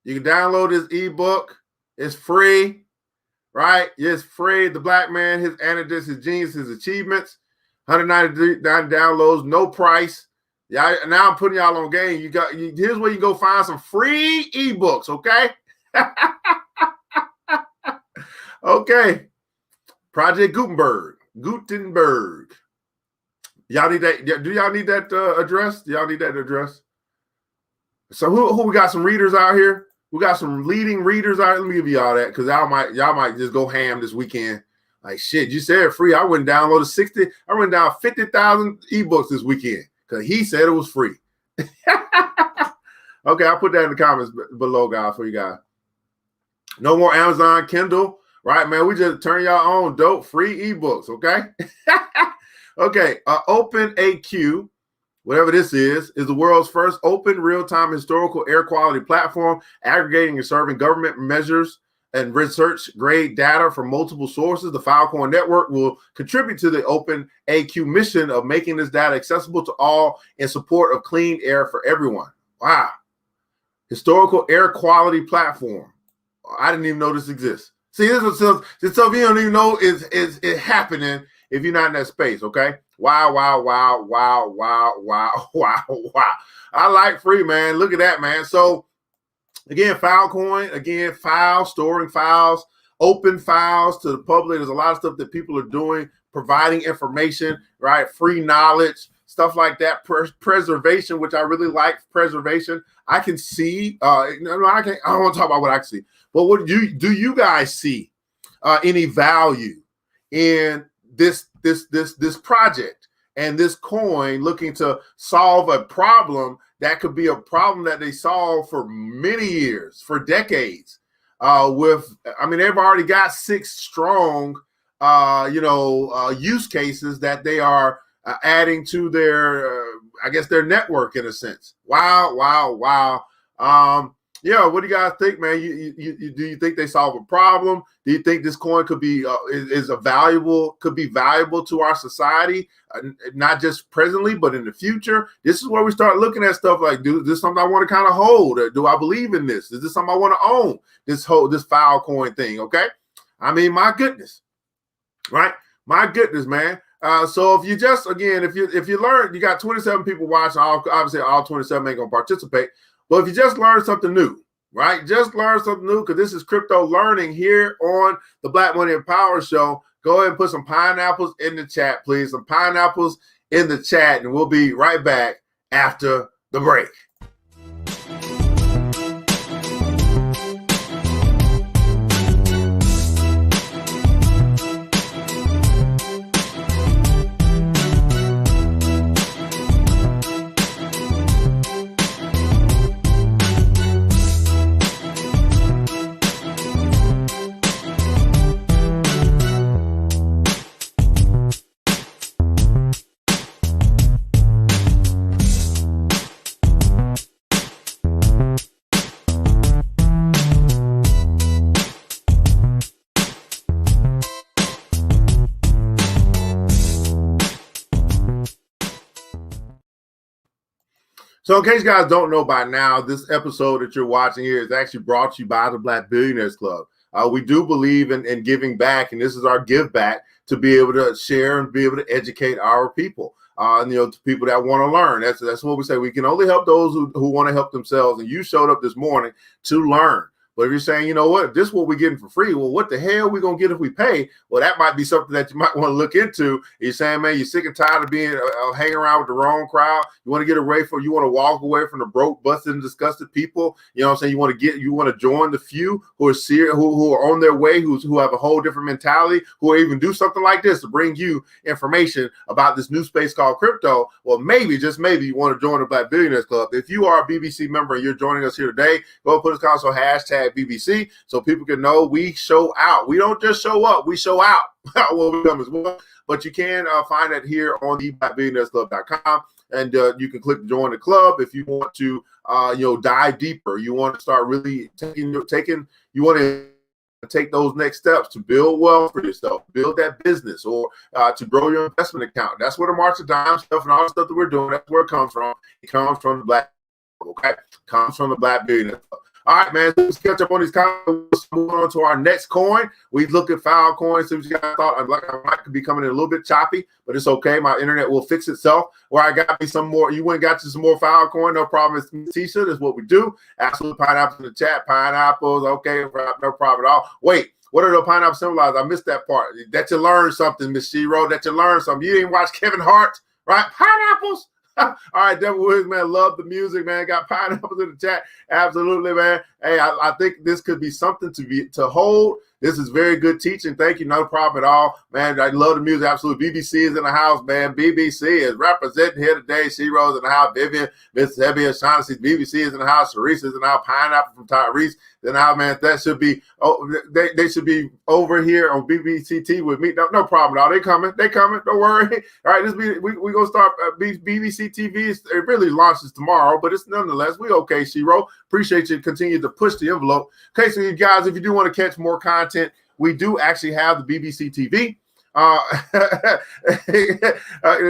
You can download this ebook. It's free, right? It's free. The Black Man, his anecdotes, his genius, his achievements. 199 downloads, no price. Yeah, now I'm putting y'all on game. Here's where you go find some free ebooks, okay? Okay. Project Gutenberg. Y'all need that? Do y'all need that address? Do y'all need that address? So who we got some readers out here? We got some leading readers out here. Let me give y'all that because y'all might just go ham this weekend. Like shit, you said free. I went and downloaded 50,000 ebooks this weekend because he said it was free. Okay, I'll put that in the comments below, guys, for you guys. No more Amazon Kindle, right, man? We just turn y'all on dope free ebooks, okay? Okay, OpenAQ, whatever this is the world's first open real-time historical air quality platform, aggregating and serving government measures and research-grade data from multiple sources. The Filecoin Network will contribute to the OpenAQ mission of making this data accessible to all in support of clean air for everyone. Wow. Historical air quality platform. I didn't even know this exists. See, this is stuff you don't even know is happening if you're not in that space, okay? Wow. I like free, man. Look at that, man. So, again, Filecoin, files, storing files, open files to the public. There's a lot of stuff that people are doing, providing information, right? Free knowledge, stuff like that. Preservation, which I really like. Preservation. I can see. I don't want to talk about what I can see, but what do you guys see any value in this project and this coin looking to solve a problem that could be a problem that they solve for many years, for decades? They've already got 6 strong, use cases that they are adding to their, their network in a sense. Wow. What do you guys think, man? Do you think they solve a problem? Do you think this coin could be valuable to our society, not just presently, but in the future? This is where we start looking at stuff like, is this something I want to kind of hold? Or do I believe in this? Is this something I want to own? This Filecoin thing, okay? I mean, my goodness, right? My goodness, man. So if you just, again, if you learn, you got 27 people watching. Obviously, all 27 ain't gonna participate. But if you just learned something new, right? Just learn something new because this is crypto learning here on the Black Money and Power Show. Go ahead and put some pineapples in the chat, please. Some pineapples in the chat, and we'll be right back after the break. So in case you guys don't know by now, this episode that you're watching here is actually brought to you by the Black Billionaires Club. We do believe in giving back, and this is our give back to be able to share and be able to educate our people. And to people that want to learn. That's what we say. We can only help those who want to help themselves. And you showed up this morning to learn. But if you're saying, you know what, this is what we're getting for free, well, what the hell are we going to get if we pay? Well, that might be something that you might want to look into. You're saying, man, you're sick and tired of being hanging around with the wrong crowd. You want to get away from, you want to walk away from the broke, busted, and disgusted people. You know what I'm saying? You want to join the few who are serious, who are on their way, who have a whole different mentality, who even do something like this to bring you information about this new space called crypto. Well, maybe, just maybe, you want to join the Black Billionaires Club. If you are a BBC member and you're joining us here today, go put us console hashtag BBC so people can know we show out. We don't just show up, we show out what we come as well. But you can find it here on the blackbillionairesclub.com, and you can click join the club if you want to dive deeper. You want to start really you want to take those next steps to build wealth for yourself, build that business, or to grow your investment account. That's where the March of Dimes stuff and all the stuff that we're doing, that's where it comes from. It comes from the Black, okay? It comes from the Black Billionaires Club. All right, man, let's catch up on these comments. Move on to our next coin. We look at Filecoin. See what you guys thought. I might be coming in a little bit choppy, but it's okay. My internet will fix itself. Where I got me some more. You went and got you some more Filecoin. No problem. It's T-shirt is what we do. Absolute pineapples in the chat. Pineapples. Okay, no problem at all. Wait. What are the pineapples symbolize? I missed that part. That you learned something, Miss Shiro. That you learned something. You didn't watch Kevin Hart, right? Pineapples. All right, Devin Woods, man, love the music, man. Got pineapples in the chat. Absolutely, man. Hey, I think this could be something to hold. This is very good teaching. Thank you. No problem at all, man. I love the music. Absolutely. BBC is in the house, man. BBC is representing here today. She-Rose in the house. Vivian, Miss Heavy O'Shaughnessy. BBC is in the house. Teresa is in the house. Pineapple from Tyrese. Then now, man, that should be. Oh, they should be over here on BBCT with me. No problem at all. They coming. Don't worry. All right, we gonna start BBC TV. It really launches tomorrow, but it's nonetheless we okay. Shiro, appreciate you. Continue to push the envelope. Okay, so you guys, if you do want to catch more content, we do actually have the BBC TV. The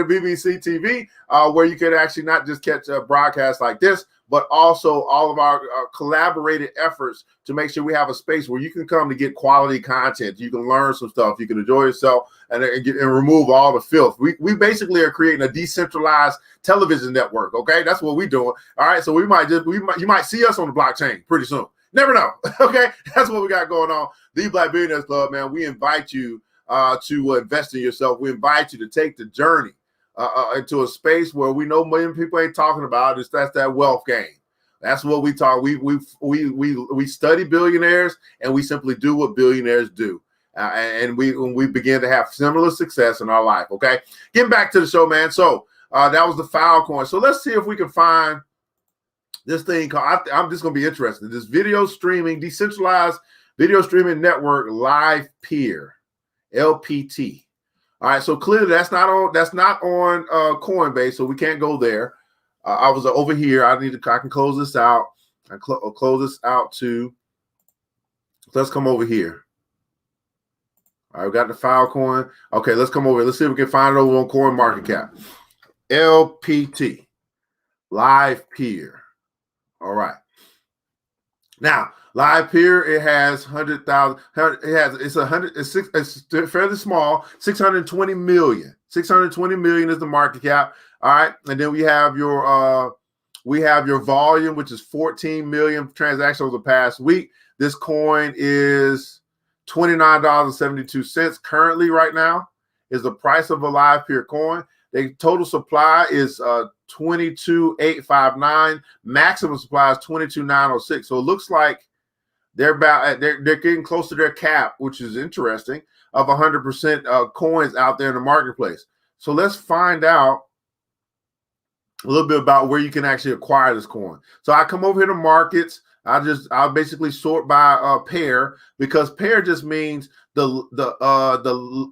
BBC TV, where you can actually not just catch a broadcast like this, but also all of our collaborated efforts to make sure we have a space where you can come to get quality content. You can learn some stuff. You can enjoy yourself and remove all the filth. We basically are creating a decentralized television network. Okay, that's what we're doing. All right, so you might see us on the blockchain pretty soon. Never know. Okay, that's what we got going on. The Black Billionaires Club, man. We invite you to invest in yourself. We invite you to take the journey into a space where we know many people ain't talking about. That's that wealth game. That's what we talk. We study billionaires, and we simply do what billionaires do. And we begin to have similar success in our life. Okay, getting back to the show, man. So that was the Filecoin. So let's see if we can find this thing called. I'm just gonna be interested. This decentralized video streaming network, Live Peer. LPT. All right, so clearly that's not on Coinbase, so we can't go there. I was over here. I can close this out. Close this out too. Let's come over here. All right, we got the Filecoin. Okay, let's come over here. Let's see if we can find it over on CoinMarketCap. LPT, Live Peer. All right. Now, Live Peer, it has 100,000. It's fairly small. 620 million. 620 million is the market cap. All right, and then we have your volume, which is 14 million transactions over the past week. This coin is $29.72 currently. Right now is the price of a Live Peer coin. The total supply is 22,859. Maximum supply is 22,906. So it looks like they're getting close to their cap, which is interesting, of 100% coins out there in the marketplace. So let's find out a little bit about where you can actually acquire this coin. So I come over here to markets. I'll basically sort by pair, because pair just means the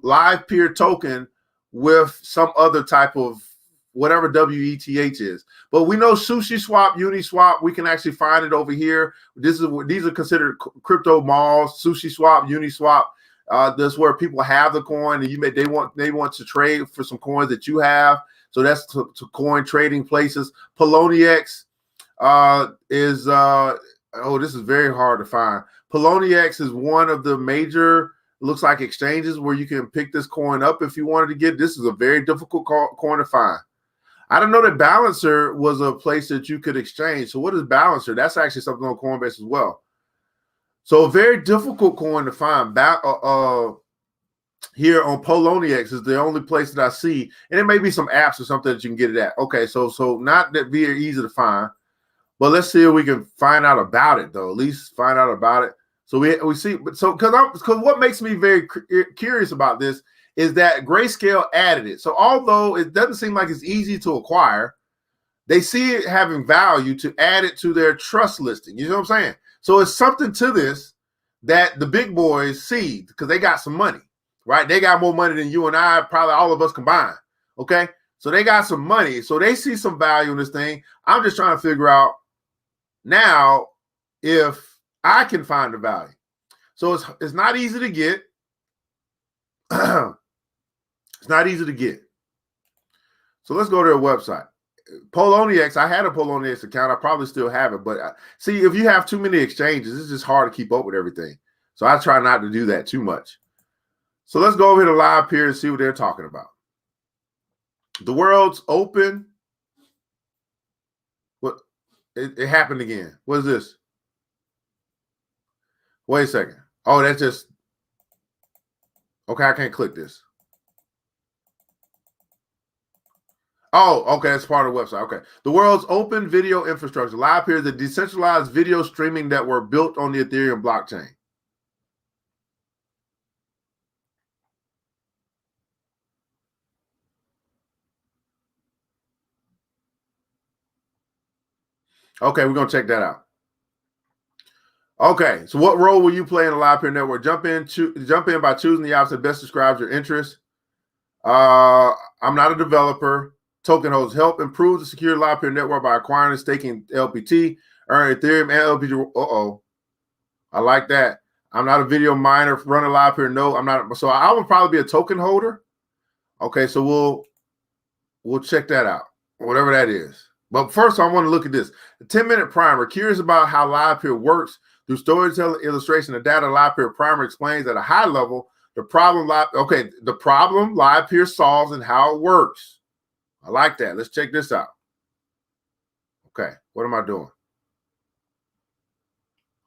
Live Peer token with some other type of whatever WETH is. But we know SushiSwap, Uniswap, we can actually find it over here. These are considered crypto malls. SushiSwap, Uniswap. That's where people have the coin, and they want to trade for some coins that you have. So that's to coin trading places. Poloniex is this is very hard to find. Poloniex is one of the major, looks like, exchanges where you can pick this coin up if you wanted to get. This is a very difficult coin to find. I didn't know that Balancer was a place that you could exchange. So what is Balancer? That's actually something on Coinbase as well. So a very difficult coin to find. Here on Poloniex is the only place that I see, and it may be some apps or something that you can get it at. Okay, so not that very easy to find, but let's see if we can find out about it though. At least find out about it. So we see, but so because what makes me very curious about this is that Grayscale added it. So although it doesn't seem like it's easy to acquire, they see it having value to add it to their trust listing. You know what I'm saying? So it's something to this that the big boys see because they got some money, right? They got more money than you and I, probably all of us combined. Okay. So they got some money. So they see some value in this thing. I'm just trying to figure out now if I can find the value. So it's not easy to get. It's not easy to get. So let's go to their website. Poloniex, I had a Poloniex account. I probably still have it. But see, if you have too many exchanges, it's just hard to keep up with everything. So I try not to do that too much. So let's go over here to Live Peer and see what they're talking about. The world's open. What? It happened again. What is this? Wait a second. Oh, that's just. Okay, I can't click this. Oh, okay, that's part of the website. Okay. The world's open video infrastructure. Live Peer is a decentralized video streaming network built on the Ethereum blockchain. Okay, we're going to check that out. Okay, so what role will you play in the Live Peer network? Jump in by choosing the option that best describes your interest. I'm not a developer. Token holders help improve the secure Live Peer network by acquiring and staking LPT, earn Ethereum and LPT. I like that. I'm not a video miner, run a Live Peer node. I'm not. So I would probably be a token holder. Okay, so we'll check that out, whatever that is. But first, I want to look at this. The 10-minute primer. Curious about how Live Peer works through storytelling, illustration, and data. Live Peer primer explains at a high level the problem Live Peer solves and how it works. I like that. Let's check this out. Okay, what am I doing?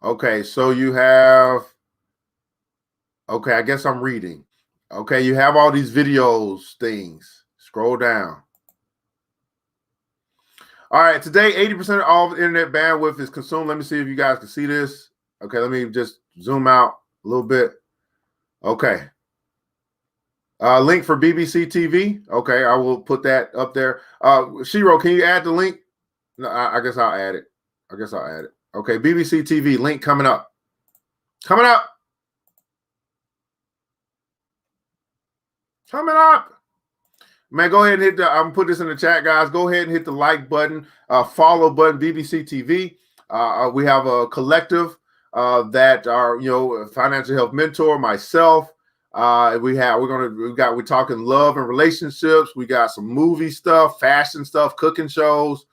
Okay, so you have. Okay, I guess I'm reading. Okay, you have all these videos things. Scroll down. All right, today 80% of all internet bandwidth is consumed. Let me see if you guys can see this. Okay, let me just zoom out a little bit. Okay. Link for BBC TV. Okay, I will put that up there. Shiro, can you add the link? No, I guess I'll add it. Okay, BBC TV link coming up. Coming up. Man, go ahead and hit I'm put this in the chat, guys. Go ahead and hit the like button, follow button, BBC TV. We have a collective that are, financial health mentor, myself. We're talking love and relationships. We got some movie stuff, fashion stuff, cooking shows,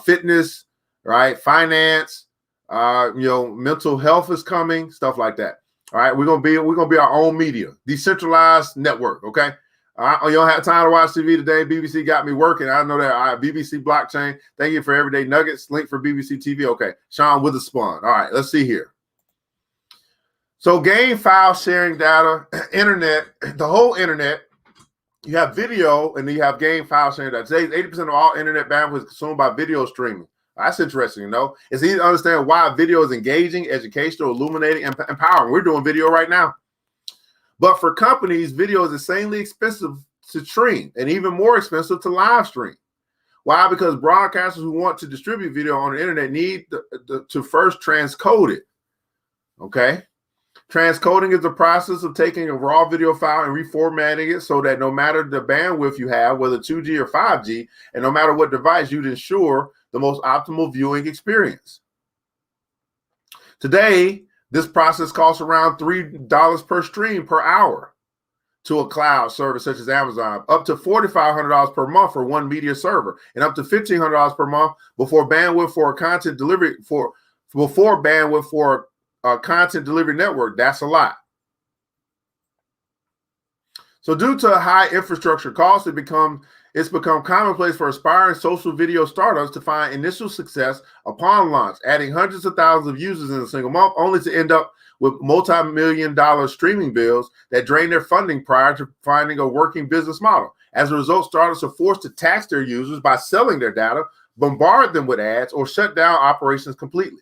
fitness, right? Finance, mental health is coming, stuff like that. All right, we're gonna be our own media, decentralized network. Okay. You don't have time to watch TV today. BBC got me working. I know that. BBC blockchain. Thank you for everyday nuggets. Link for BBC TV. Okay. Sean Witherspoon. All right. Let's see here. So game file sharing data, internet, the whole internet. You have video and then you have game file sharing data. Today, 80% of all internet bandwidth is consumed by video streaming. That's interesting, It's easy to understand why video is engaging, educational, illuminating, and empowering. We're doing video right now. But for companies, video is insanely expensive to stream and even more expensive to live stream. Why? Because broadcasters who want to distribute video on the internet need to first transcode it. Okay. Transcoding is the process of taking a raw video file and reformatting it so that no matter the bandwidth you have, whether 2G or 5G, and no matter what device, you'd ensure the most optimal viewing experience. Today, this process costs around $3 per stream per hour. to a cloud service such as Amazon, up to $4,500 per month for one media server, and up to $1,500 per month before bandwidth for a content delivery a content delivery network. That's a lot. So due to high infrastructure costs, it's become commonplace for aspiring social video startups to find initial success upon launch, adding hundreds of thousands of users in a single month, only to end up with multi-million-dollar streaming bills that drain their funding prior to finding a working business model. As a result, startups are forced to tax their users by selling their data, bombard them with ads, or shut down operations completely.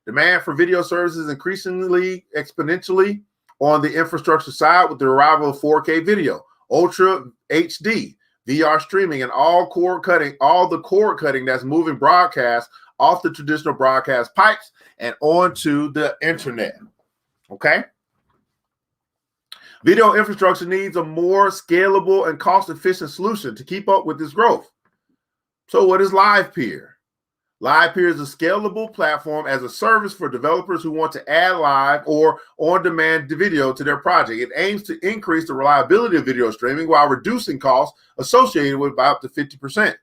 Demand for video services increasingly exponentially on the infrastructure side with the arrival of 4K video, Ultra HD, VR streaming, and all the cord cutting that's moving broadcast off the traditional broadcast pipes and onto the internet. Okay? Video infrastructure needs a more scalable and cost-efficient solution to keep up with this growth. So what is LivePeer? LivePeer is a scalable platform as a service for developers who want to add live or on-demand video to their project. It aims to increase the reliability of video streaming while reducing costs associated with by up to 50%.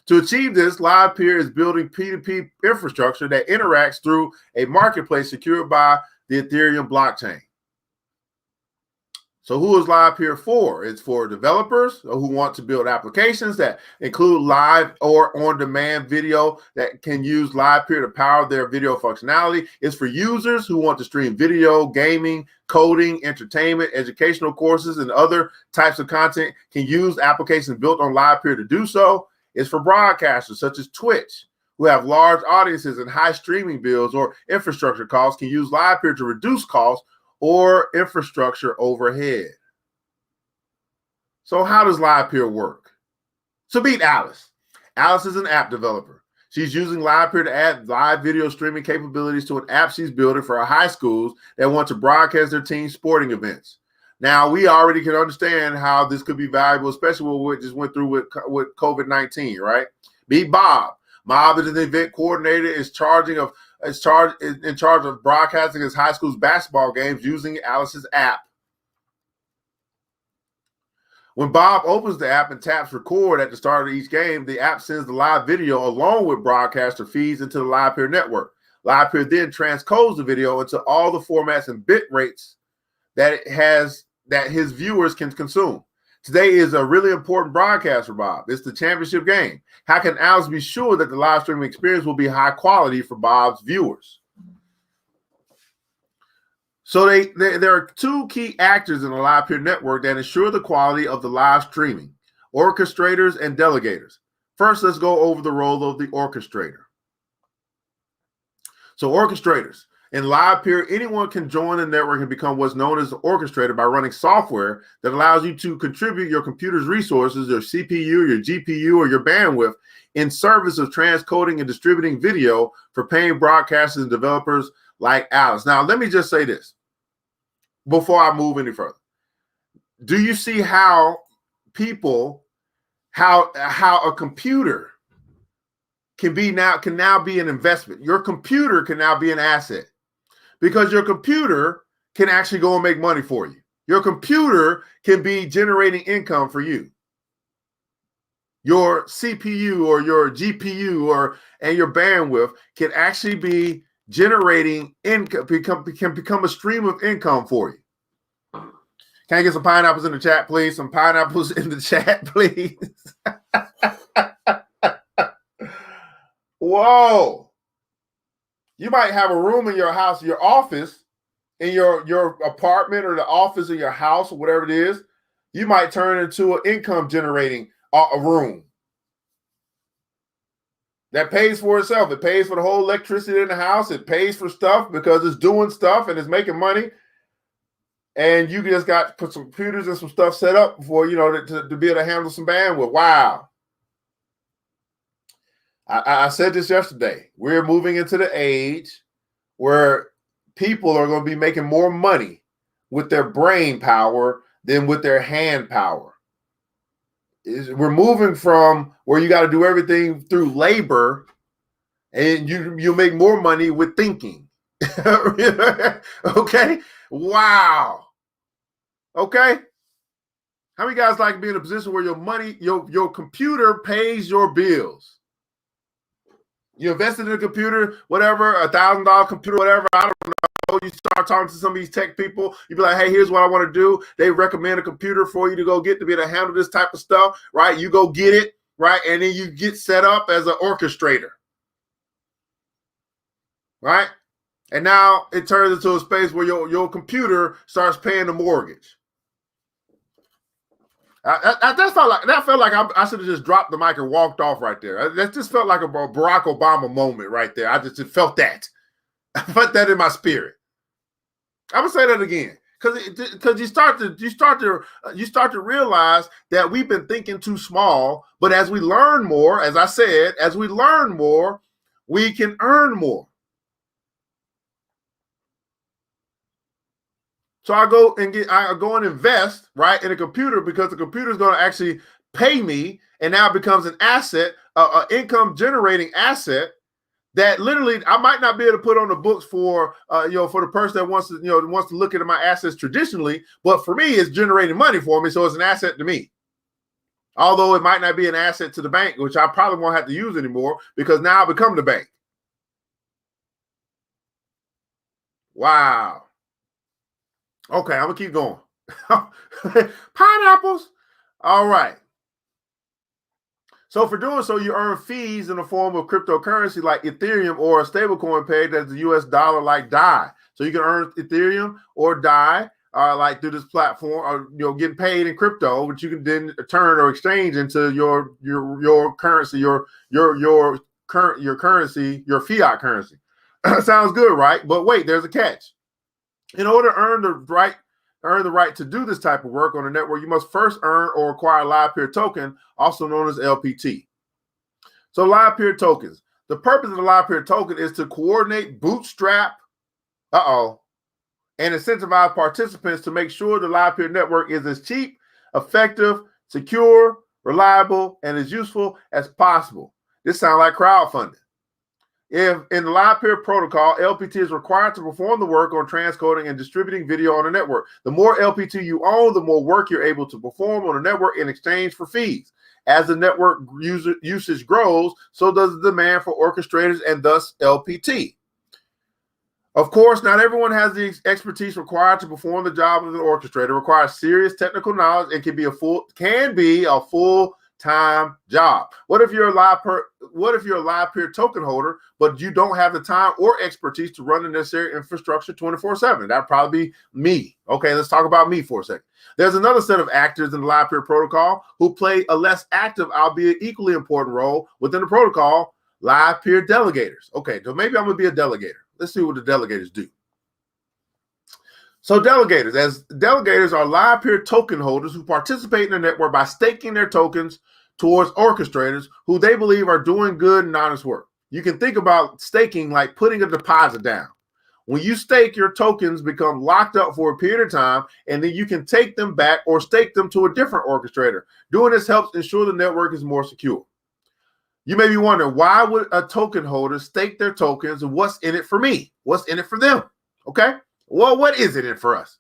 To achieve this, LivePeer is building P2P infrastructure that interacts through a marketplace secured by the Ethereum blockchain. So who is LivePeer for? It's for developers who want to build applications that include live or on-demand video that can use LivePeer to power their video functionality. It's for users who want to stream video, gaming, coding, entertainment, educational courses, and other types of content can use applications built on LivePeer to do so. It's for broadcasters such as Twitch, who have large audiences and high streaming bills or infrastructure costs, can use LivePeer to reduce costs or infrastructure overhead. So how does LivePeer work? So meet Alice. Alice is an app developer. She's using LivePeer to add live video streaming capabilities to an app she's building for her high schools that want to broadcast their team sporting events. Now, we already can understand how this could be valuable, especially what we just went through with COVID-19, right? Meet Bob. Bob is an event coordinator, is in charge of broadcasting his high school's basketball games using Alice's app. When Bob opens the app and taps record at the start of each game, the app sends the live video along with broadcaster feeds into the LivePeer network. LivePeer then transcodes the video into all the formats and bit rates that his viewers can consume. Today is a really important broadcast for Bob. It's the championship game. How can Alice be sure that the live streaming experience will be high quality for Bob's viewers? So there are two key actors in the LivePeer network that ensure the quality of the live streaming: orchestrators and delegators. First, let's go over the role of the orchestrator. So orchestrators. In LivePeer, anyone can join the network and become what's known as an orchestrator by running software that allows you to contribute your computer's resources, your CPU, your GPU, or your bandwidth in service of transcoding and distributing video for paying broadcasters and developers like Alice. Now, let me just say this before I move any further. Do you see how a computer can now be an investment? Your computer can now be an asset, because your computer can actually go and make money for you. Your computer can be generating income for you. Your CPU or your GPU and your bandwidth can actually be generating income, can become a stream of income for you. Can I get some pineapples in the chat, please? Some pineapples in the chat, please. Whoa. You might have a room in your house, your office, in your apartment or the office in your house or whatever it is. You might turn into an income generating a room that pays for itself. It pays for the whole electricity in the house. It pays for stuff because it's doing stuff and it's making money. And you just got to put some computers and some stuff set up for, to be able to handle some bandwidth. Wow. I said this yesterday. We're moving into the age where people are going to be making more money with their brain power than with their hand power. We're moving from where you got to do everything through labor, and you make more money with thinking. Okay? Wow. Okay? How many guys like to be in a position where your money, your computer pays your bills? You invested in a computer, whatever, $1,000 computer, whatever. I don't know. You start talking to some of these tech people. You be like, hey, here's what I want to do. They recommend a computer for you to go get to be able to handle this type of stuff, right? You go get it, right? And then you get set up as an orchestrator, right? And now it turns into a space where your computer starts paying the mortgage. That felt like I should have just dropped the mic and walked off right there. That just felt like a Barack Obama moment right there. I just felt that. I felt that in my spirit. I'm gonna say that again because you start to realize that we've been thinking too small. But as we learn more, as I said, as we learn more, we can earn more. So I go and invest, right, in a computer because the computer is going to actually pay me, and now it becomes an asset, an income generating asset that literally I might not be able to put on the books for for the person that wants to look into my assets traditionally, but for me, it's generating money for me, so it's an asset to me. Although it might not be an asset to the bank, which I probably won't have to use anymore because now I become the bank. Wow. Okay, I'm gonna keep going. Pineapples. All right. So for doing so, you earn fees in the form of cryptocurrency like Ethereum or a stablecoin paid as the US dollar like DAI. So you can earn Ethereum or DAI like through this platform, or getting paid in crypto, which you can then turn or exchange into your currency, your currency, your fiat currency. Sounds good, right? But wait, there's a catch. In order to earn the right to do this type of work on the network, you must first earn or acquire a live peer token, also known as LPT. So live peer tokens. The purpose of the live peer token is to coordinate, bootstrap, and incentivize participants to make sure the live peer network is as cheap, effective, secure, reliable, and as useful as possible. This sounds like crowdfunding. If in the live peer protocol, LPT is required to perform the work on transcoding and distributing video on the network. The more LPT you own, the more work you're able to perform on the network in exchange for fees. As the network usage grows, so does the demand for orchestrators and thus LPT. Of course, not everyone has the expertise required to perform the job of an orchestrator. It requires serious technical knowledge and can be a full-time job. What if you're a live peer token holder, but you don't have the time or expertise to run the necessary infrastructure 24/7? That'd probably be me. Okay, let's talk about me for a second. There's another set of actors in the live peer protocol who play a less active, albeit equally important role within the protocol, live peer delegators. Okay, so maybe I'm gonna be a delegator. Let's see what the delegators do. So delegators are live peer token holders who participate in the network by staking their tokens towards orchestrators who they believe are doing good and honest work. You can think about staking like putting a deposit down. When you stake, your tokens become locked up for a period of time, and then you can take them back or stake them to a different orchestrator. Doing this helps ensure the network is more secure. You may be wondering, why would a token holder stake their tokens, and what's in it for me? What's in it for them? Okay. Well, what is it in for us?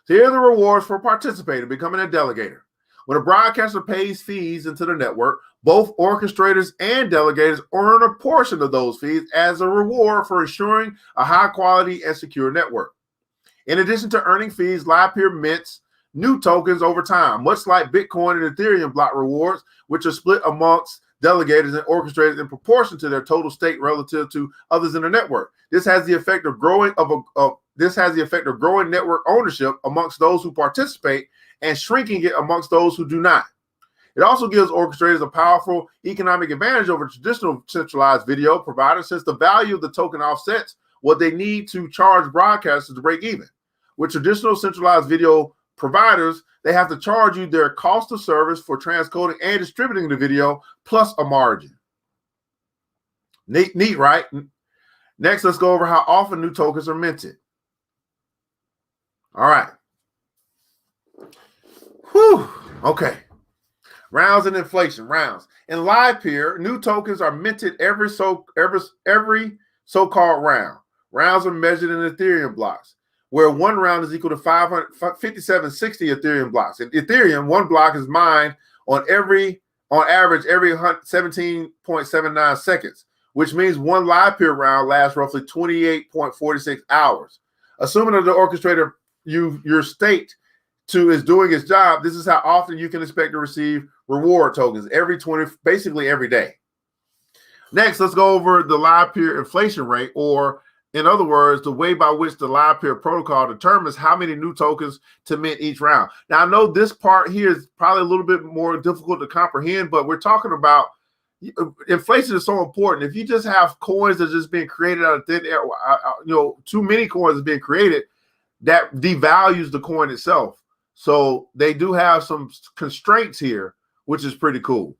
So here are the rewards for participating, becoming a delegator. When a broadcaster pays fees into the network, both orchestrators and delegators earn a portion of those fees as a reward for ensuring a high quality and secure network. In addition to earning fees, LivePeer mints new tokens over time, much like Bitcoin and Ethereum block rewards, which are split amongst delegators and orchestrators in proportion to their total stake relative to others in the network. This has the effect of growing network ownership amongst those who participate and shrinking it amongst those who do not. It also gives orchestrators a powerful economic advantage over traditional centralized video providers, since the value of the token offsets what they need to charge broadcasters to break even. With traditional centralized video providers, they have to charge you their cost of service for transcoding and distributing the video plus a margin. Neat, right? Next, let's go over how often new tokens are minted. All right. Whew. Okay. Rounds and inflation. Rounds. In LivePeer, new tokens are minted every so-called round. Rounds are measured in Ethereum blocks. where one round is equal to 5760 Ethereum blocks. In Ethereum, one block is mined on average every 17.79 seconds, which means one live peer round lasts roughly 28.46 hours. Assuming that the orchestrator your state to is doing its job, this is how often you can expect to receive reward tokens basically every day. Next, let's go over the live peer inflation rate, or in other words, the way by which the live peer protocol determines how many new tokens to mint each round. Now, I know this part here is probably a little bit more difficult to comprehend, but we're talking about inflation is so important. If you just have coins that are just being created out of thin air, too many coins are being created, that devalues the coin itself. So they do have some constraints here, which is pretty cool.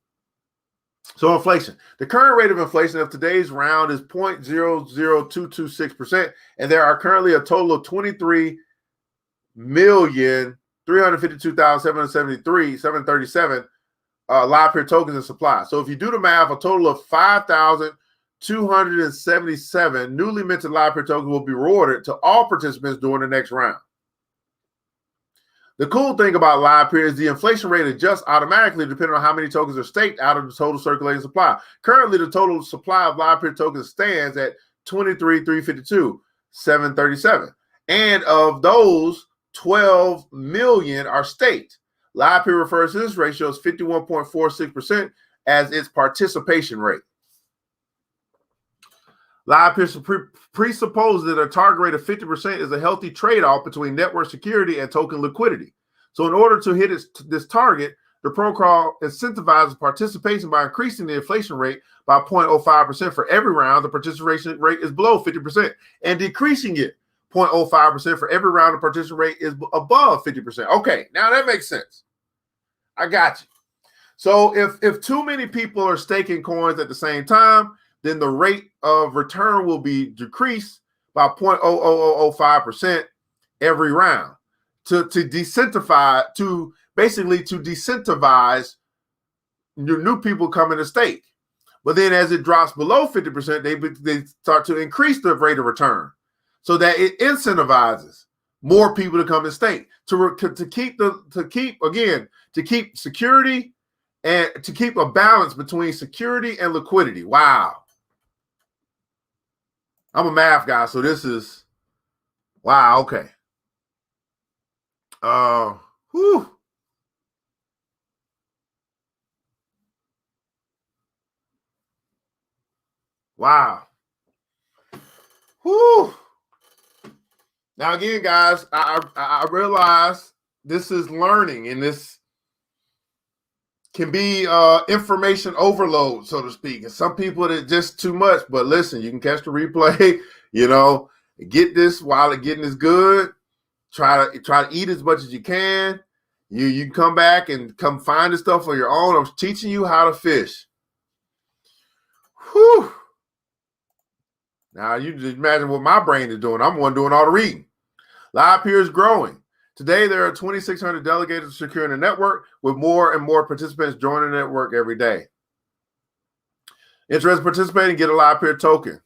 So inflation. The current rate of inflation of today's round is 0.00226%, and there are currently a total of 23,352,737 live peer tokens in supply. So if you do the math, a total of 5,277 newly minted live peer tokens will be rewarded to all participants during the next round. The cool thing about live peer is the inflation rate adjusts automatically depending on how many tokens are staked out of the total circulating supply. Currently, the total supply of live peer tokens stands at 23,352,737. And of those, 12 million are staked. Live peer refers to this ratio as 51.46% as its participation rate. Live peer presupposes that a target rate of 50% is a healthy trade-off between network security and token liquidity. So in order to hit this target, the protocol incentivizes participation by increasing the inflation rate by 0.05% for every round. The participation rate is below 50% and decreasing it 0.05% for every round. The participation rate is above 50%. Okay, now that makes sense. I got you. So if too many people are staking coins at the same time, then the rate of return will be decreased by 0.00005% every round to disincentivize new people coming to stake. But then as it drops below 50%, they start to increase the rate of return so that it incentivizes more people to come and stake to keep security and to keep a balance between security and liquidity. Wow. I'm a math guy, so this is wow. Okay. Whew. Wow. Whew. Now again, guys, I realize this is learning, and this can be information overload, so to speak. And some people it's just too much. But listen, you can catch the replay. Get this while it getting is good. Try to eat as much as you can. You can come back and come find this stuff on your own. I'm teaching you how to fish. Whew. Now you just imagine what my brain is doing. I'm the one doing all the reading. Live peer is growing. Today, there are 2,600 delegates securing the network, with more and more participants joining the network every day. Interested in participating? Get a live peer token.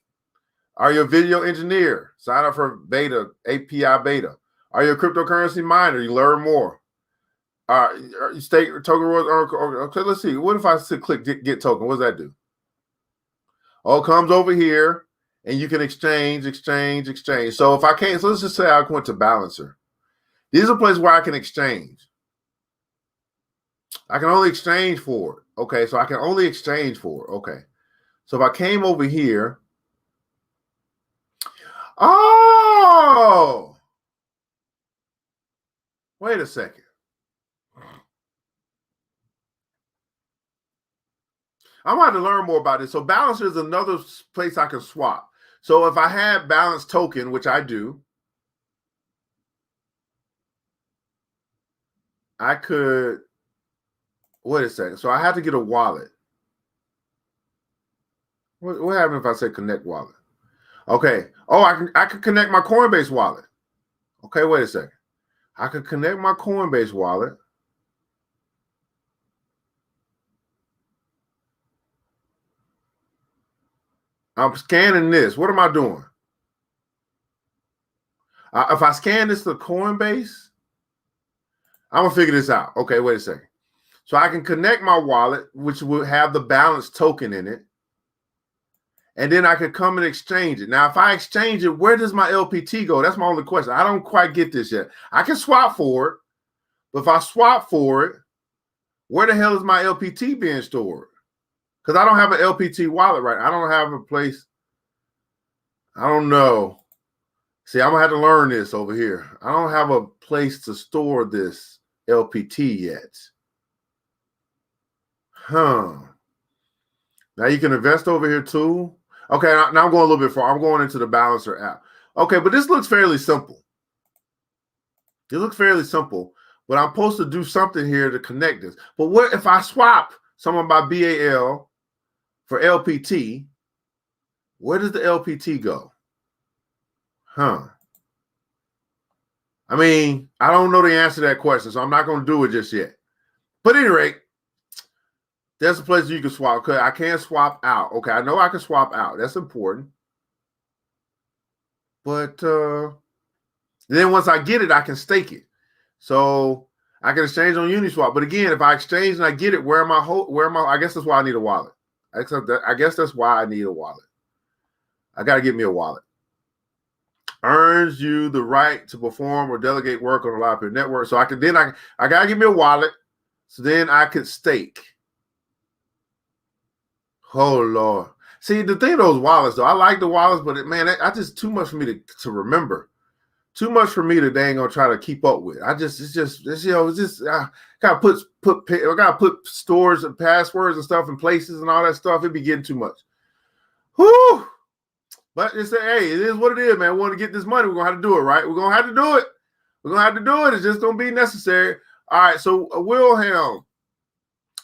Are you a video engineer? Sign up for beta, API beta. Are you a cryptocurrency miner? You learn more. You stake token rewards. Okay, let's see. What if I click get token? What does that do? Oh, it comes over here, and you can exchange. So if I can't, so let's just say I went to Balancer. These are places where I can exchange. I can only exchange for it. Okay, so I can only exchange for it. Okay. So if I came over here. Oh! Wait a second. I'm going to learn more about this. So Balancer is another place I can swap. So if I had Balance token, which I do, I could, wait a second. So I have to get a wallet. What happens if I say connect wallet? Okay. Oh, I can connect my Coinbase wallet. Okay, wait a second. I could connect my Coinbase wallet. I'm scanning this. What am I doing? If I scan this to Coinbase, I'm gonna figure this out. Okay, wait a second. So I can connect my wallet, which will have the balance token in it, and then I could come and exchange it. Now, if I exchange it, where does my LPT go? That's my only question. I don't quite get this yet. I can swap for it, but if I swap for it, where the hell is my LPT being stored? Because I don't have an LPT wallet right now. I don't have a place. I don't know. See, I'm going to have to learn this over here. I don't have a place to store this LPT yet. Huh. Now you can invest over here too. Okay, now I'm going a little bit far. I'm going into the Balancer app. Okay, but this looks fairly simple. It looks fairly simple, but I'm supposed to do something here to connect this. But what if I swap some of my BAL for LPT? Where does the LPT go? Huh. I mean, I don't know the answer to that question, so I'm not going to do it just yet. But at any rate, there's a place you can swap. Okay, I can't swap out. Okay, I know I can swap out. That's important. But then once I get it, I can stake it. So I can exchange on Uniswap. But again, if I exchange and I get it, where am I? I guess that's why I need a wallet. I guess that's why I need a wallet. I got to get me a wallet. Earns you the right to perform or delegate work on a live peer network. So I got to get me a wallet. So then I could stake. Oh, Lord. See, the thing of those wallets, though, I like the wallets, but man, that's just too much for me to remember. Too much for me that they ain't gonna try to keep up with. I gotta put stores and passwords and stuff in places and all that stuff. It'd be getting too much. Whew. But it's hey, it is what it is, man. We want to get this money. We're gonna have to do it, right? We're gonna have to do it. We're gonna have to do it. It's just gonna be necessary. All right, so Wilhelm.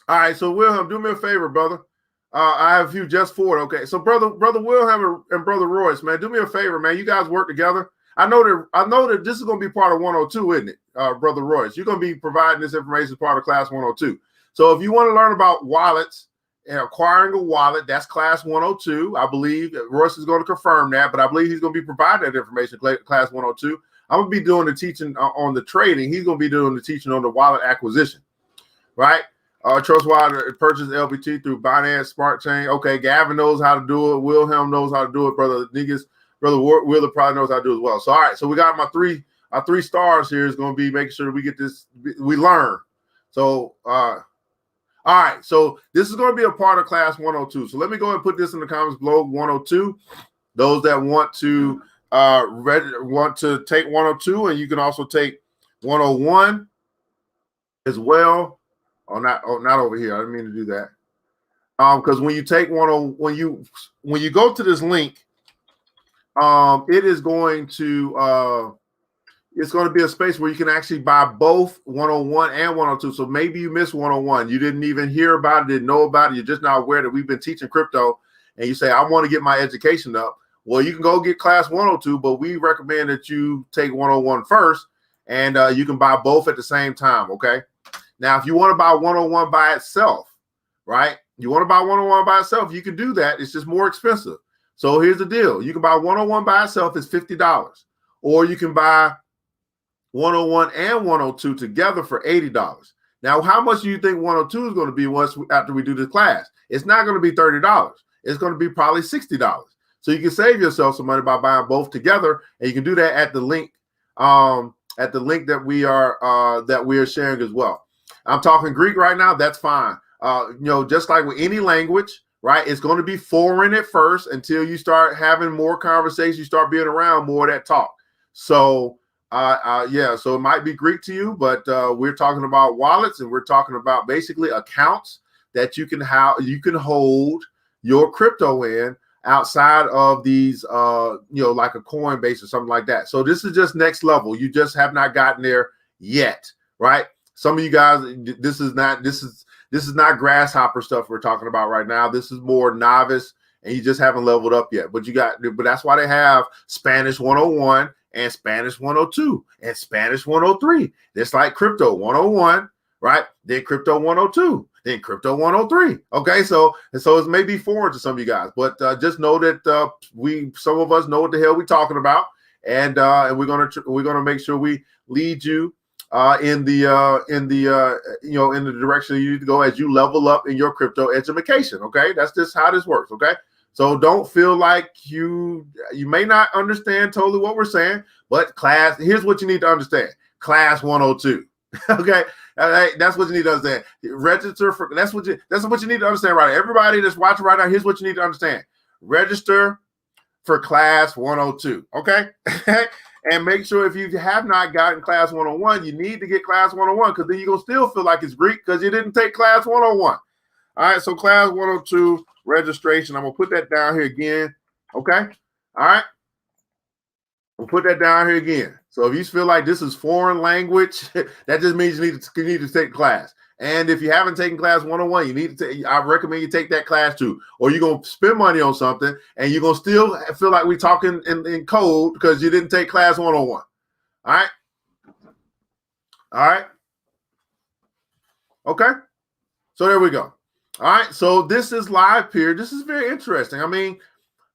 All right, so Wilhelm, do me a favor, brother. I have a few just for it. Okay, so brother Wilhelm and brother Royce, man, do me a favor, man. You guys work together. I know that this is going to be part of 102, isn't it, brother Royce? You're going to be providing this information as part of class 102. So if you want to learn about wallets and acquiring a wallet, that's class 102. I believe Royce is going to confirm that, but I believe he's going to be providing that information class 102. I'm going to be doing the teaching on the trading. He's going to be doing the teaching on the wallet acquisition, right? Trust wallet purchase LPT through Binance Smart Chain. Okay, Gavin knows how to do it. Wilhelm knows how to do it. Brother Wheeler probably knows how to do it as well. So all right, so we got our three stars here is going to be making sure we get this, we learn. So all right, so this is going to be a part of class 102. So let me go ahead and put this in the comments below. 102. Those that want to take 102, and you can also take 101 as well. Not over here. I didn't mean to do that. Because when you take when you go to this link, it is going to it's going to be a space where you can actually buy both 101 and 102. So maybe you missed 101. You didn't even hear about it, didn't know about it. You're just not aware that we've been teaching crypto, and you say, I want to get my education up. Well, you can go get class 102, but we recommend that you take 101 first, and you can buy both at the same time, okay? Now, if you want to buy 101 by itself, right? You want to buy 101 by itself, you can do that. It's just more expensive. So here's the deal. You can buy 101 by itself, it's $50. Or you can buy 101 and 102 together for $80. Now, how much do you think 102 is going to be after we do this class? It's not going to be $30. It's going to be probably $60. So you can save yourself some money by buying both together, and you can do that at the link that we are sharing as well. I'm talking Greek right now. That's fine. Just like with any language, right? It's going to be foreign at first until you start having more conversations. You start being around more of that talk. So, so it might be Greek to you, but we're talking about wallets, and we're talking about basically accounts that you can hold your crypto in outside of these, like a Coinbase or something like that. So this is just next level. You just have not gotten there yet, right? Some of you guys, this is not grasshopper stuff we're talking about right now. This is more novice, and you just haven't leveled up yet. But that's why they have Spanish 101 and Spanish 102 and Spanish 103. It's like crypto 101, right? Then crypto 102, then crypto 103. Okay, so it may be foreign to some of you guys, but just know that some of us know what the hell we're talking about. and we're gonna make sure we lead you in the direction you need to go as you level up in your crypto education. Okay, that's just how this works. Okay, so don't feel like you may not understand totally what we're saying, but here's what you need to understand. Class 102. Okay, that's what you need to understand. Register for that's what you need to understand right now. Everybody that's watching right now, here's what you need to understand. Register for class 102. Okay. And make sure if you have not gotten class 101, you need to get class 101, because then you're gonna still feel like it's Greek because you didn't take class 101. All right, so class 102 registration. I'm gonna put that down here again. Okay. All right. We'll put that down here again. So if you feel like this is foreign language, that just means you need to take class. And if you haven't taken class 101, I recommend you take that class too. Or you're going to spend money on something and you're going to still feel like we're talking in code because you didn't take class 101. All right. All right. Okay. So there we go. All right. So this is live period. This is very interesting. I mean,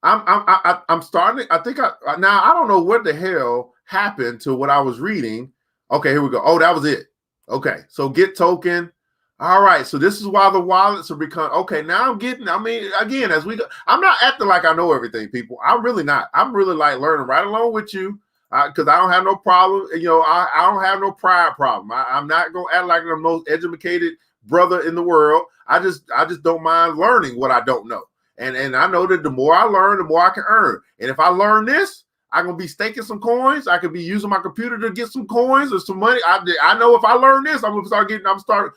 I'm starting. I don't know what the hell happened to what I was reading. Okay, here we go. Oh, that was it. Okay, so get token. All right, so this is why the wallets are becoming okay. Now I'm getting. I mean, again, as we go, I'm not acting like I know everything, people. I'm really not. I'm really like learning right along with you because I don't have no problem. You know, I don't have no pride problem. I'm not gonna act like I'm the most educated brother in the world. I just don't mind learning what I don't know. And I know that the more I learn, the more I can earn. And if I learn this, I'm gonna be staking some coins. I could be using my computer to get some coins or some money. I know if I learn this, I'm start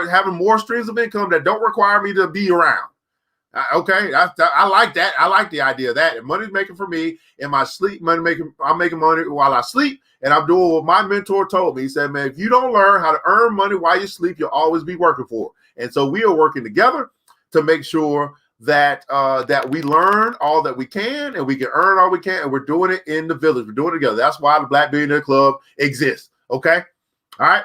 having more streams of income that don't require me to be around. Okay, I like that. I like the idea of that. And money's making for me in my sleep. I'm making money while I sleep, and I'm doing what my mentor told me. He said, "Man, if you don't learn how to earn money while you sleep, you'll always be working for it." And so we are working together to make sure that we learn all that we can and we can earn all we can, and we're doing it in the village. We're doing it together. That's why the Black Billionaire Club exists. Okay, all right.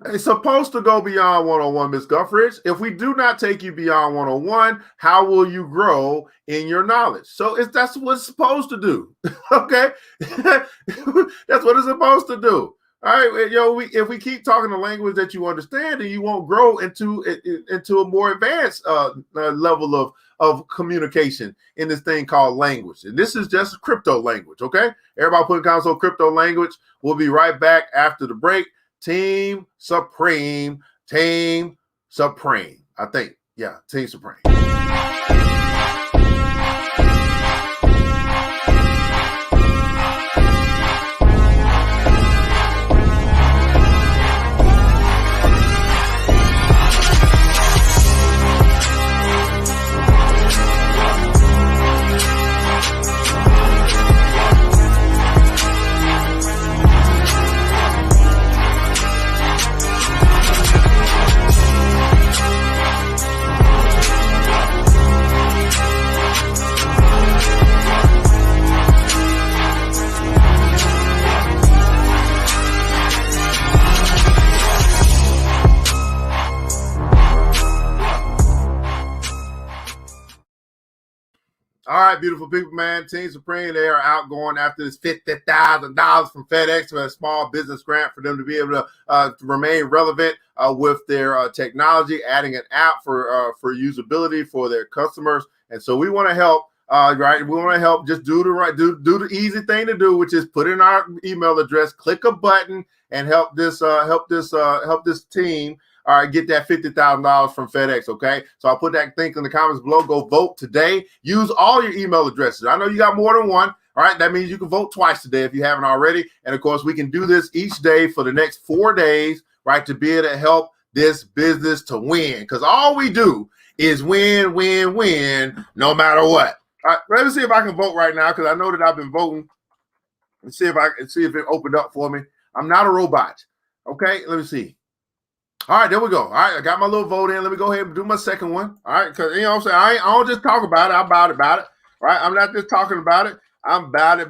It's supposed to go beyond 101, Ms. Guffridge. If we do not take you beyond 101, how will you grow in your knowledge? So that's what it's supposed to do. Okay, that's what it's supposed to do. All right, if we keep talking the language that you understand, then you won't grow into a more advanced level of communication in this thing called language. And this is just crypto language, okay? Everybody put in console crypto language. We'll be right back after the break. Team Supreme. I think, yeah, Team Supreme. All right, beautiful people, man. Team Supreme, they are out going after this $50,000 from FedEx for a small business grant for them to be able to remain relevant with their technology, adding an app for usability for their customers. And so we want to help. Right, we want to help. Just do the easy thing to do, which is put in our email address, click a button, and help this team. All right, get that $50,000 from FedEx, okay? So I'll put that link in the comments below. Go vote today. Use all your email addresses. I know you got more than one, all right? That means you can vote twice today if you haven't already. And, of course, we can do this each day for the next 4 days, right, to be able to help this business to win. Because all we do is win, win, win, no matter what. All right, let me see if I can vote right now because I know that I've been voting. Let's see if it opened up for me. I'm not a robot, okay? Let me see. All right, there we go. All right, I got my little vote in. Let me go ahead and do my second one. All right, because, you know what I'm saying, I don't just talk about it. I'm about it. All right, I'm not just talking about it. I'm about it.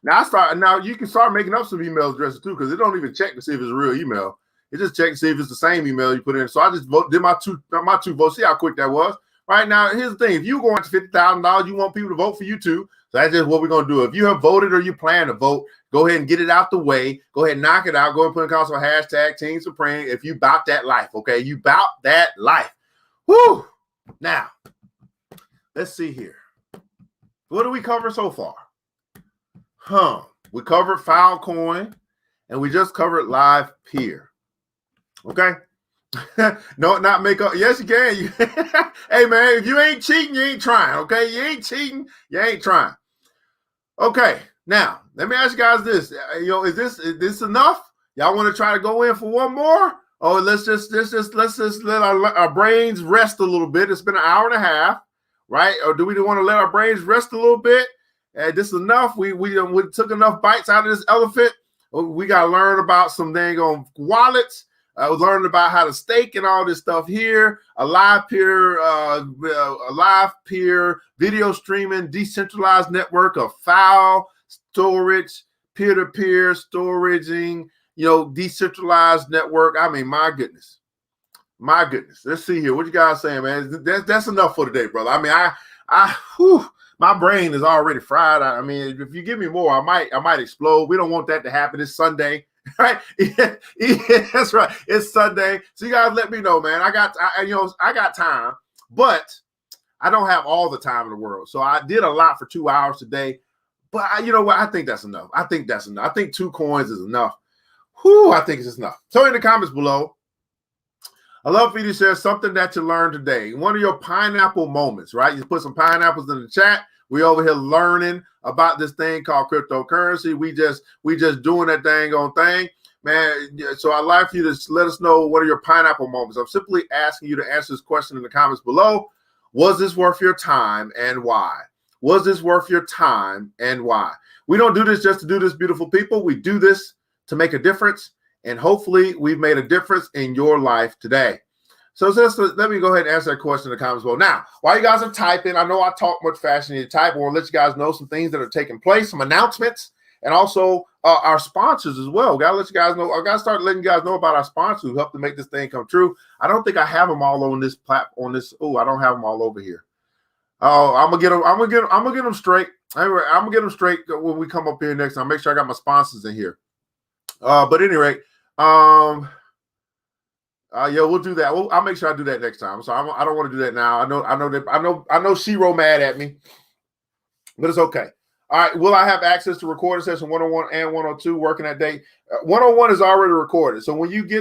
Now you can start making up some email addresses too, because it don't even check to see if it's a real email. It just checks to see if it's the same email you put in. So I just did my two votes. See how quick that was. Right now, here's the thing. If you go into $50,000, you want people to vote for you too. So that's just what we're going to do. If you have voted or you plan to vote, go ahead and get it out the way. Go ahead and knock it out. Go ahead and put in console hashtag Team Supreme if you bout that life, okay? You bout that life. Whoo! Now, let's see here. What do we cover so far? We covered Filecoin, and we just covered Live Peer. Okay? No, not make up. Yes, you can. Hey, man, if you ain't cheating, you ain't trying, okay? You ain't cheating, you ain't trying. Okay, now, let me ask you guys this. Is this enough? Y'all want to try to go in for one more? Or let's just let our brains rest a little bit. It's been an hour and a half, right? Or do we want to let our brains rest a little bit? This is enough. We took enough bites out of this elephant. We got to learn about some dang on wallets. I was learning about how to stake and all this stuff here. A live peer video streaming, decentralized network of file storage, peer-to-peer storaging, decentralized network. I mean, my goodness. Let's see here. What you guys saying, man? That's enough for today, brother. I mean, my brain is already fried. I mean, if you give me more, I might explode. We don't want that to happen. It's Sunday. Right? Yeah, that's right. It's Sunday. So you guys let me know, man. I got time, but I don't have all the time in the world. So I did a lot for 2 hours today. But you know what? I think that's enough. I think 2 coins is enough. I think it's enough. So in the comments below, I love for you to share something that you learned today. One of your pineapple moments, right? You put some pineapples in the chat. We over here learning about this thing called cryptocurrency. We just doing that dang on thing, man. So I'd like for you to let us know what are your pineapple moments. I'm simply asking you to answer this question in the comments below. Was this worth your time and why? Was this worth your time and why? We don't do this just to do this, beautiful people. We do this to make a difference, and hopefully we've made a difference in your life today. So let me go ahead and answer that question in the comments below. Now, while you guys are typing, I know I talk much faster than you type. I want to let you guys know some things that are taking place, some announcements, and also our sponsors as well. Got to let you guys know. I got to start letting you guys know about our sponsors who help to make this thing come true. I don't think I have them all on this platform. I don't have them all over here. Oh, I'm gonna get them straight. Anyway, I'm gonna get them straight when we come up here next time. Make sure I got my sponsors in here. But at any rate, yeah, we'll do that. I'll make sure I do that next time. So I don't want to do that now. I know Shiro mad at me, but it's okay. All right. Will I have access to recording session 101 and 102 working that day? 101 is already recorded. So when you buy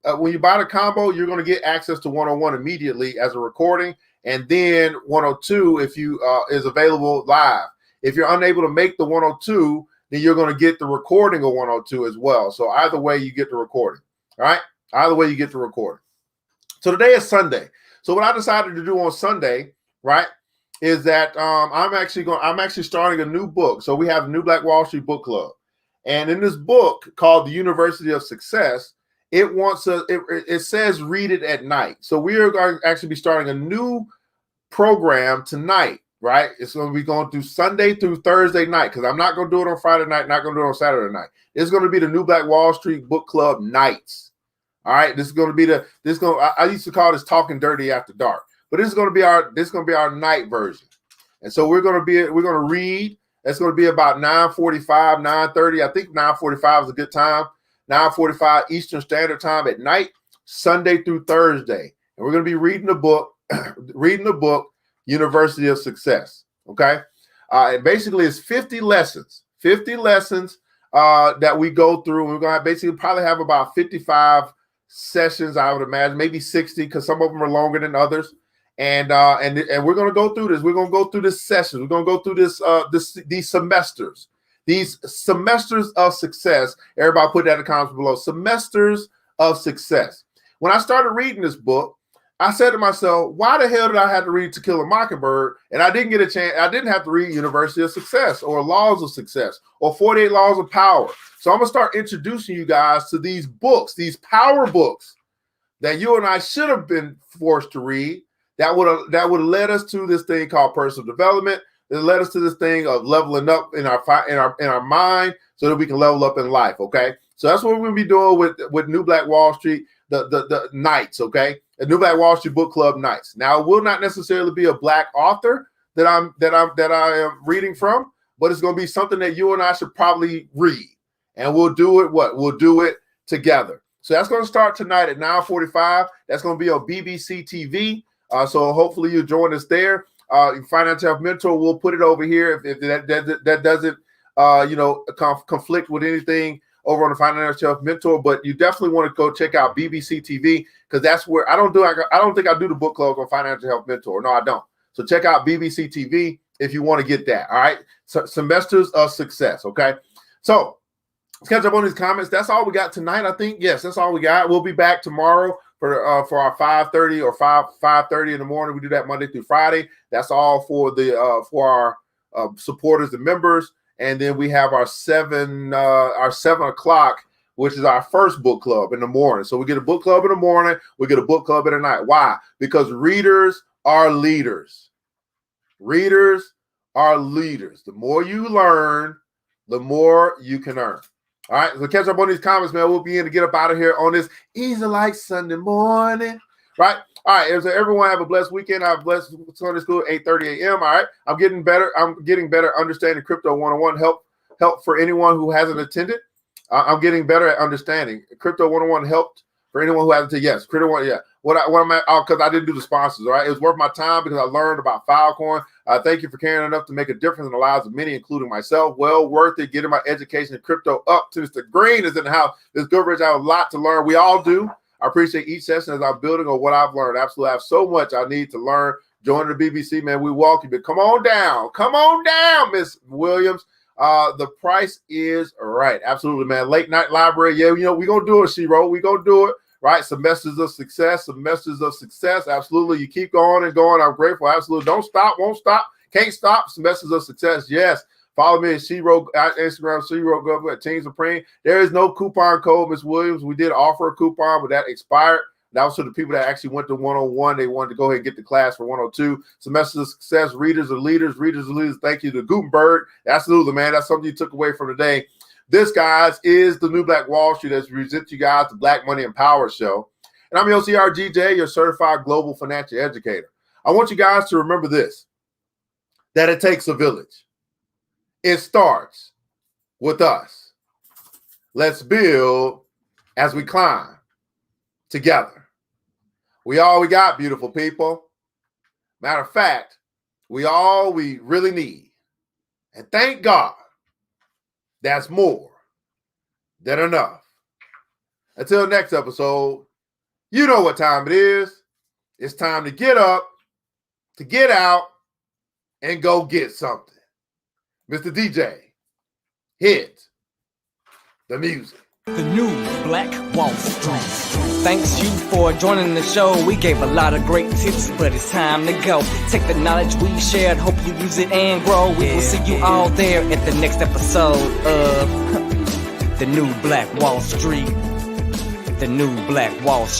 the combo, you're going to get access to 101 immediately as a recording, and then 102 if you is available live. If you're unable to make the 102, then you're going to get the recording of 102 as well. So either way, you get the recording. All right. Either way, you get the recording. So today is Sunday. So what I decided to do on Sunday, right, is that I'm actually starting a new book. So we have the New Black Wall Street Book Club, and in this book called The University of Success, it says read it at night. So we are going to actually be starting a new program tonight. Right? It's going to be going through Sunday through Thursday night, because I'm not going to do it on Friday night, not going to do it on Saturday night. It's going to be the New Black Wall Street Book Club nights. All right. This is going to be I used to call this Talking Dirty After Dark, but this is going to be our night version. And so we're going to read. It's going to be about 9:45, 9:30. I think 9:45 is a good time. 9:45 Eastern Standard Time at night, Sunday through Thursday. And we're going to be reading the book, University of Success. Okay. And basically it's 50 lessons that we go through. We're going to basically probably have about 55 sessions, I would imagine, maybe 60, because some of them are longer than others. And we're going to go through this. We're going to go through this session. We're going to go through these semesters of success. Everybody put that in the comments below. Semesters of success. When I started reading this book, I said to myself, why the hell did I have to read To Kill a Mockingbird? And I didn't get a chance. I didn't have to read University of Success or Laws of Success or 48 Laws of Power. So I'm going to start introducing you guys to these books, these power books that you and I should have been forced to read, that would have led us to this thing called personal development. That led us to this thing of leveling up in our mind so that we can level up in life. Okay. So that's what we're going to be doing with New Black Wall Street, the nights. Okay. the New Black Wall Street Book Club nights. Now, it will not necessarily be a Black author that I am reading from, but it's going to be something that you and I should probably read, and we'll do it. We'll do it together. So that's going to start tonight at 9:45. That's going to be on BBC TV. So hopefully you join us there. Financial Health Mentor, we'll put it over here if that doesn't conflict with anything over on the Financial Health Mentor. But you definitely want to go check out BBC TV, because that's where I don't think I do the book club on Financial Health Mentor. No, I don't. So check out BBC TV if you want to get that. All right. So, semesters of success. Okay. So let's catch up on these comments. That's all we got tonight, I think. Yes, that's all we got. We'll be back tomorrow for our 5:30 or 5:30 in the morning. We do that Monday through Friday. That's all for our supporters and members. And then we have our 7 o'clock, which is our first book club in the morning. So we get a book club in the morning. We get a book club in the night. Why? Because readers are leaders. Readers are leaders. The more you learn, the more you can earn. All right, so catch up on these comments, man. We'll be in to get up out of here on this Easy Like Sunday morning, right? All right, so everyone have a blessed weekend. Have a blessed Sunday school, 8:30 a.m. All right, I'm getting better understanding Crypto 101. Help for anyone who hasn't attended. I'm getting better at understanding Crypto 101. Helped for anyone who hasn't attended. Yes, Crypto 101. Yeah. What am I? Because I didn't do the sponsors. All right, it was worth my time because I learned about Filecoin. Thank you for caring enough to make a difference in the lives of many, including myself. Well worth it. Getting my education in crypto up to Mr. Green is in the house. This good rich. I have a lot to learn. We all do. I appreciate each session as I'm building on what I've learned. Absolutely, I have so much I need to learn. Join the BBC, man. We welcome you. Come on down, Miss Williams. The price is right. Absolutely, man. Late night library. Yeah, we're gonna do it, Shiro. We're gonna do it. Right, semesters of success. Absolutely, you keep going and going. I'm grateful. Absolutely, don't stop, won't stop, can't stop. Semesters of success. Yes, follow me at Shiro Instagram. Shiro go at Team Supreme. There is no coupon code, Miss Williams. We did offer a coupon, but that expired. That was for the people that actually went to 101. They wanted to go ahead and get the class for 102. Semesters of success. Readers are leaders. Readers are leaders. Thank you to Gutenberg. Absolutely, man. That's something you took away from today. This, guys, is the New Black Wall Street as we present you guys the Black Money and Power Show. And I'm your CRGJ, your certified global financial educator. I want you guys to remember this, that it takes a village. It starts with us. Let's build as we climb together. We all we got, beautiful people. Matter of fact, we all we really need. And thank God, that's more than enough. Until next episode, you know what time it is. It's time to get up, to get out, and go get something. Mr. DJ, hit the music. The New Black Wall Street. Thanks you for joining the show. We gave a lot of great tips, but it's time to go. Take the knowledge we shared, hope you use it and grow. We will see you all there at the next episode of The New Black Wall Street. The New Black Wall Street.